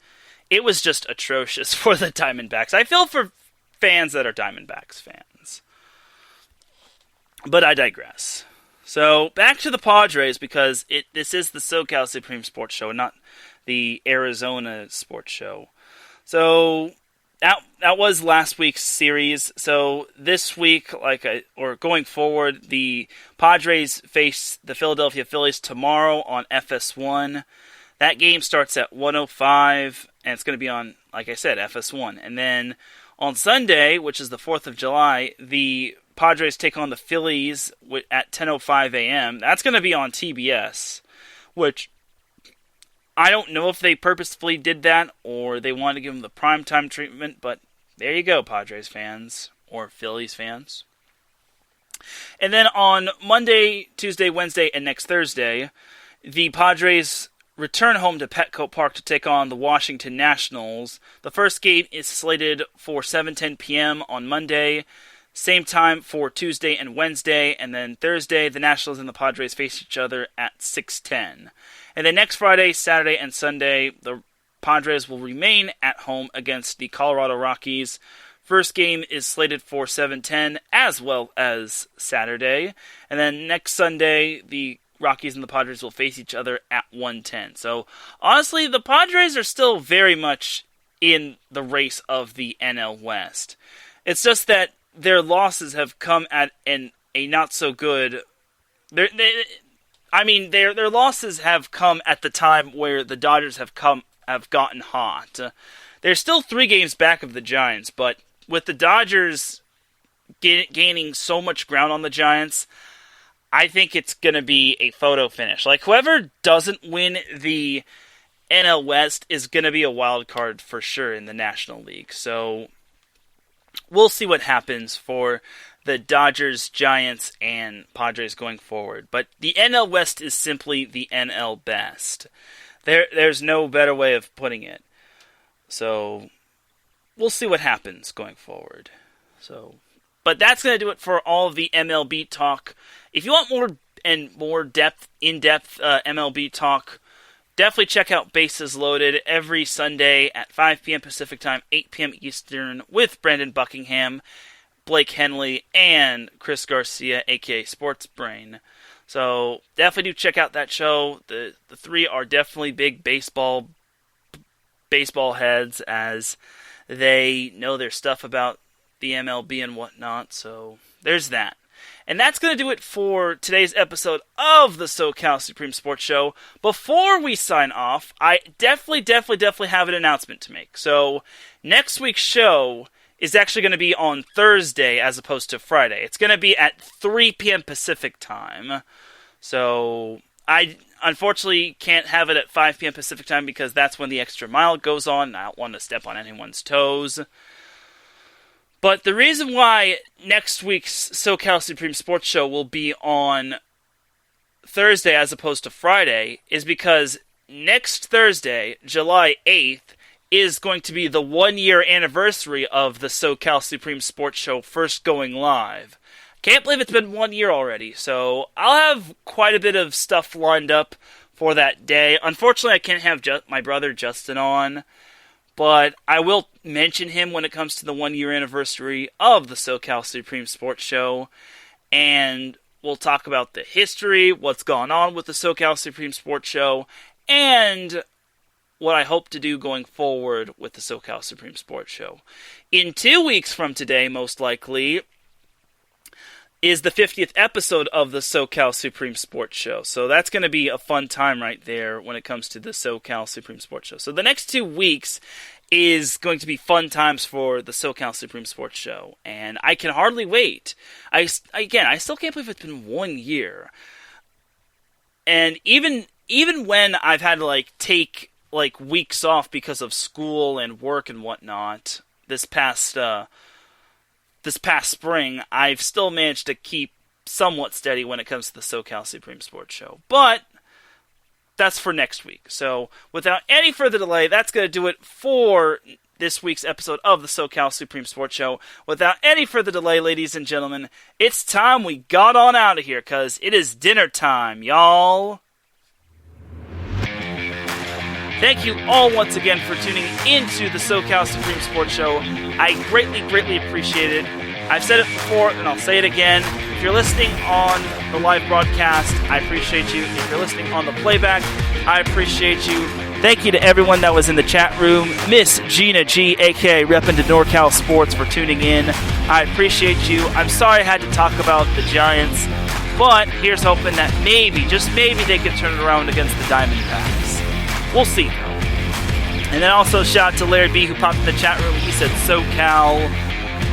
it was just atrocious for the Diamondbacks. I feel for fans that are Diamondbacks fans. But I digress. So, back to the Padres, because this is the SoCal Supreme Sports Show, not the Arizona Sports Show. So, that was last week's series. So this week, or going forward, the Padres face the Philadelphia Phillies tomorrow on FS1. That game starts at 1:05, and it's going to be on, like I said, FS1. And then on Sunday, which is the 4th of July, the Padres take on the Phillies at 10:05 a.m. That's going to be on TBS, which I don't know if they purposefully did that or they wanted to give them the primetime treatment, but there you go, Padres fans or Phillies fans. And then on Monday, Tuesday, Wednesday, and next Thursday, the Padres return home to Petco Park to take on the Washington Nationals. The first game is slated for 7:10 p.m. on Monday. Same time for Tuesday and Wednesday, and then Thursday, the Nationals and the Padres face each other at 6:10. And then next Friday, Saturday, and Sunday, the Padres will remain at home against the Colorado Rockies. First game is slated for 7:10 as well as Saturday. And then next Sunday, the Rockies and the Padres will face each other at 1:10. So honestly, the Padres are still very much in the race of the NL West. It's just that their losses have come at a not so good. Their losses have come at the time where the Dodgers have gotten hot. They're still 3 games back of the Giants, but with the Dodgers gaining so much ground on the Giants, I think it's going to be a photo finish. Like, whoever doesn't win the NL West is going to be a wild card for sure in the National League. So we'll see what happens for the Dodgers, Giants, and Padres going forward. But the NL West is simply the NL best. There's no better way of putting it. So we'll see what happens going forward. But that's going to do it for all of the MLB talk. If you want more in-depth MLB talk, definitely check out Bases Loaded every Sunday at 5 p.m. Pacific Time, 8 p.m. Eastern, with Brandon Buckingham, Blake Henley, and Chris Garcia, a.k.a. Sports Brain. So definitely do check out that show. The three are definitely big baseball heads, as they know their stuff about the MLB and whatnot. So there's that. And that's going to do it for today's episode of the SoCal Supreme Sports Show. Before we sign off, I definitely have an announcement to make. So next week's show is actually going to be on Thursday as opposed to Friday. It's going to be at 3 p.m. Pacific Time. So I unfortunately can't have it at 5 p.m. Pacific Time because that's when the extra mile goes on, and I don't want to step on anyone's toes. But the reason why next week's SoCal Supreme Sports Show will be on Thursday as opposed to Friday is because next Thursday, July 8th, is going to be the 1-year anniversary of the SoCal Supreme Sports Show first going live. Can't believe it's been 1 year already, so I'll have quite a bit of stuff lined up for that day. Unfortunately, I can't have my brother Justin on, but I will mention him when it comes to the 1-year anniversary of the SoCal Supreme Sports Show, and we'll talk about the history, what's gone on with the SoCal Supreme Sports Show, and what I hope to do going forward with the SoCal Supreme Sports Show. In 2 weeks from today, most likely, is the 50th episode of the SoCal Supreme Sports Show. So that's going to be a fun time right there when it comes to the SoCal Supreme Sports Show. So the next 2 weeks is going to be fun times for the SoCal Supreme Sports Show. And I can hardly wait. I still can't believe it's been 1 year. And even when I've had to take weeks off because of school and work and whatnot, this past spring, I've still managed to keep somewhat steady when it comes to the SoCal Supreme Sports Show. But that's for next week. So without any further delay, that's going to do it for this week's episode of the SoCal Supreme Sports Show. Without any further delay, ladies and gentlemen, it's time we got on out of here, because it is dinner time, y'all. Thank you all once again for tuning into the SoCal Supreme Sports Show. I greatly appreciate it. I've said it before, and I'll say it again. If you're listening on the live broadcast, I appreciate you. If you're listening on the playback, I appreciate you. Thank you to everyone that was in the chat room. Miss Gina G, a.k.a. repping to NorCal Sports, for tuning in. I appreciate you. I'm sorry I had to talk about the Giants, but here's hoping that maybe, just maybe, they can turn it around against the Diamondbacks. We'll see, though. And then also shout out to Larry B, who popped in the chat room. He said SoCal.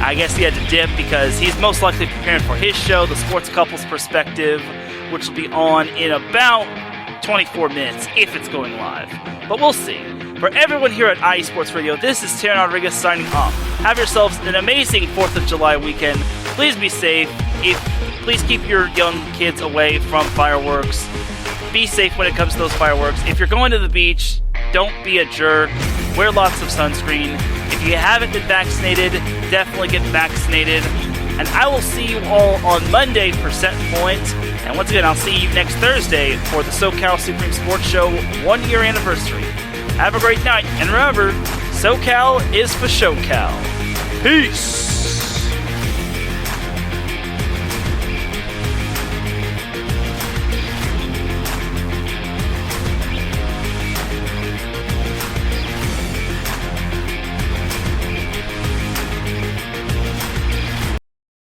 I guess he had to dip because he's most likely preparing for his show, The Sports Couples Perspective, which will be on in about 24 minutes if it's going live. But we'll see. For everyone here at IE Sports Radio, this is Teran Rodriguez signing off. Have yourselves an amazing 4th of July weekend. Please be safe. Please keep your young kids away from fireworks. Be safe when it comes to those fireworks. If you're going to the beach, don't be a jerk. Wear lots of sunscreen. If you haven't been vaccinated, definitely get vaccinated. And I will see you all on Monday for Set Point. And once again, I'll see you next Thursday for the SoCal Supreme Sports Show 1-year anniversary. Have a great night. And remember, SoCal is for SoCal. Peace.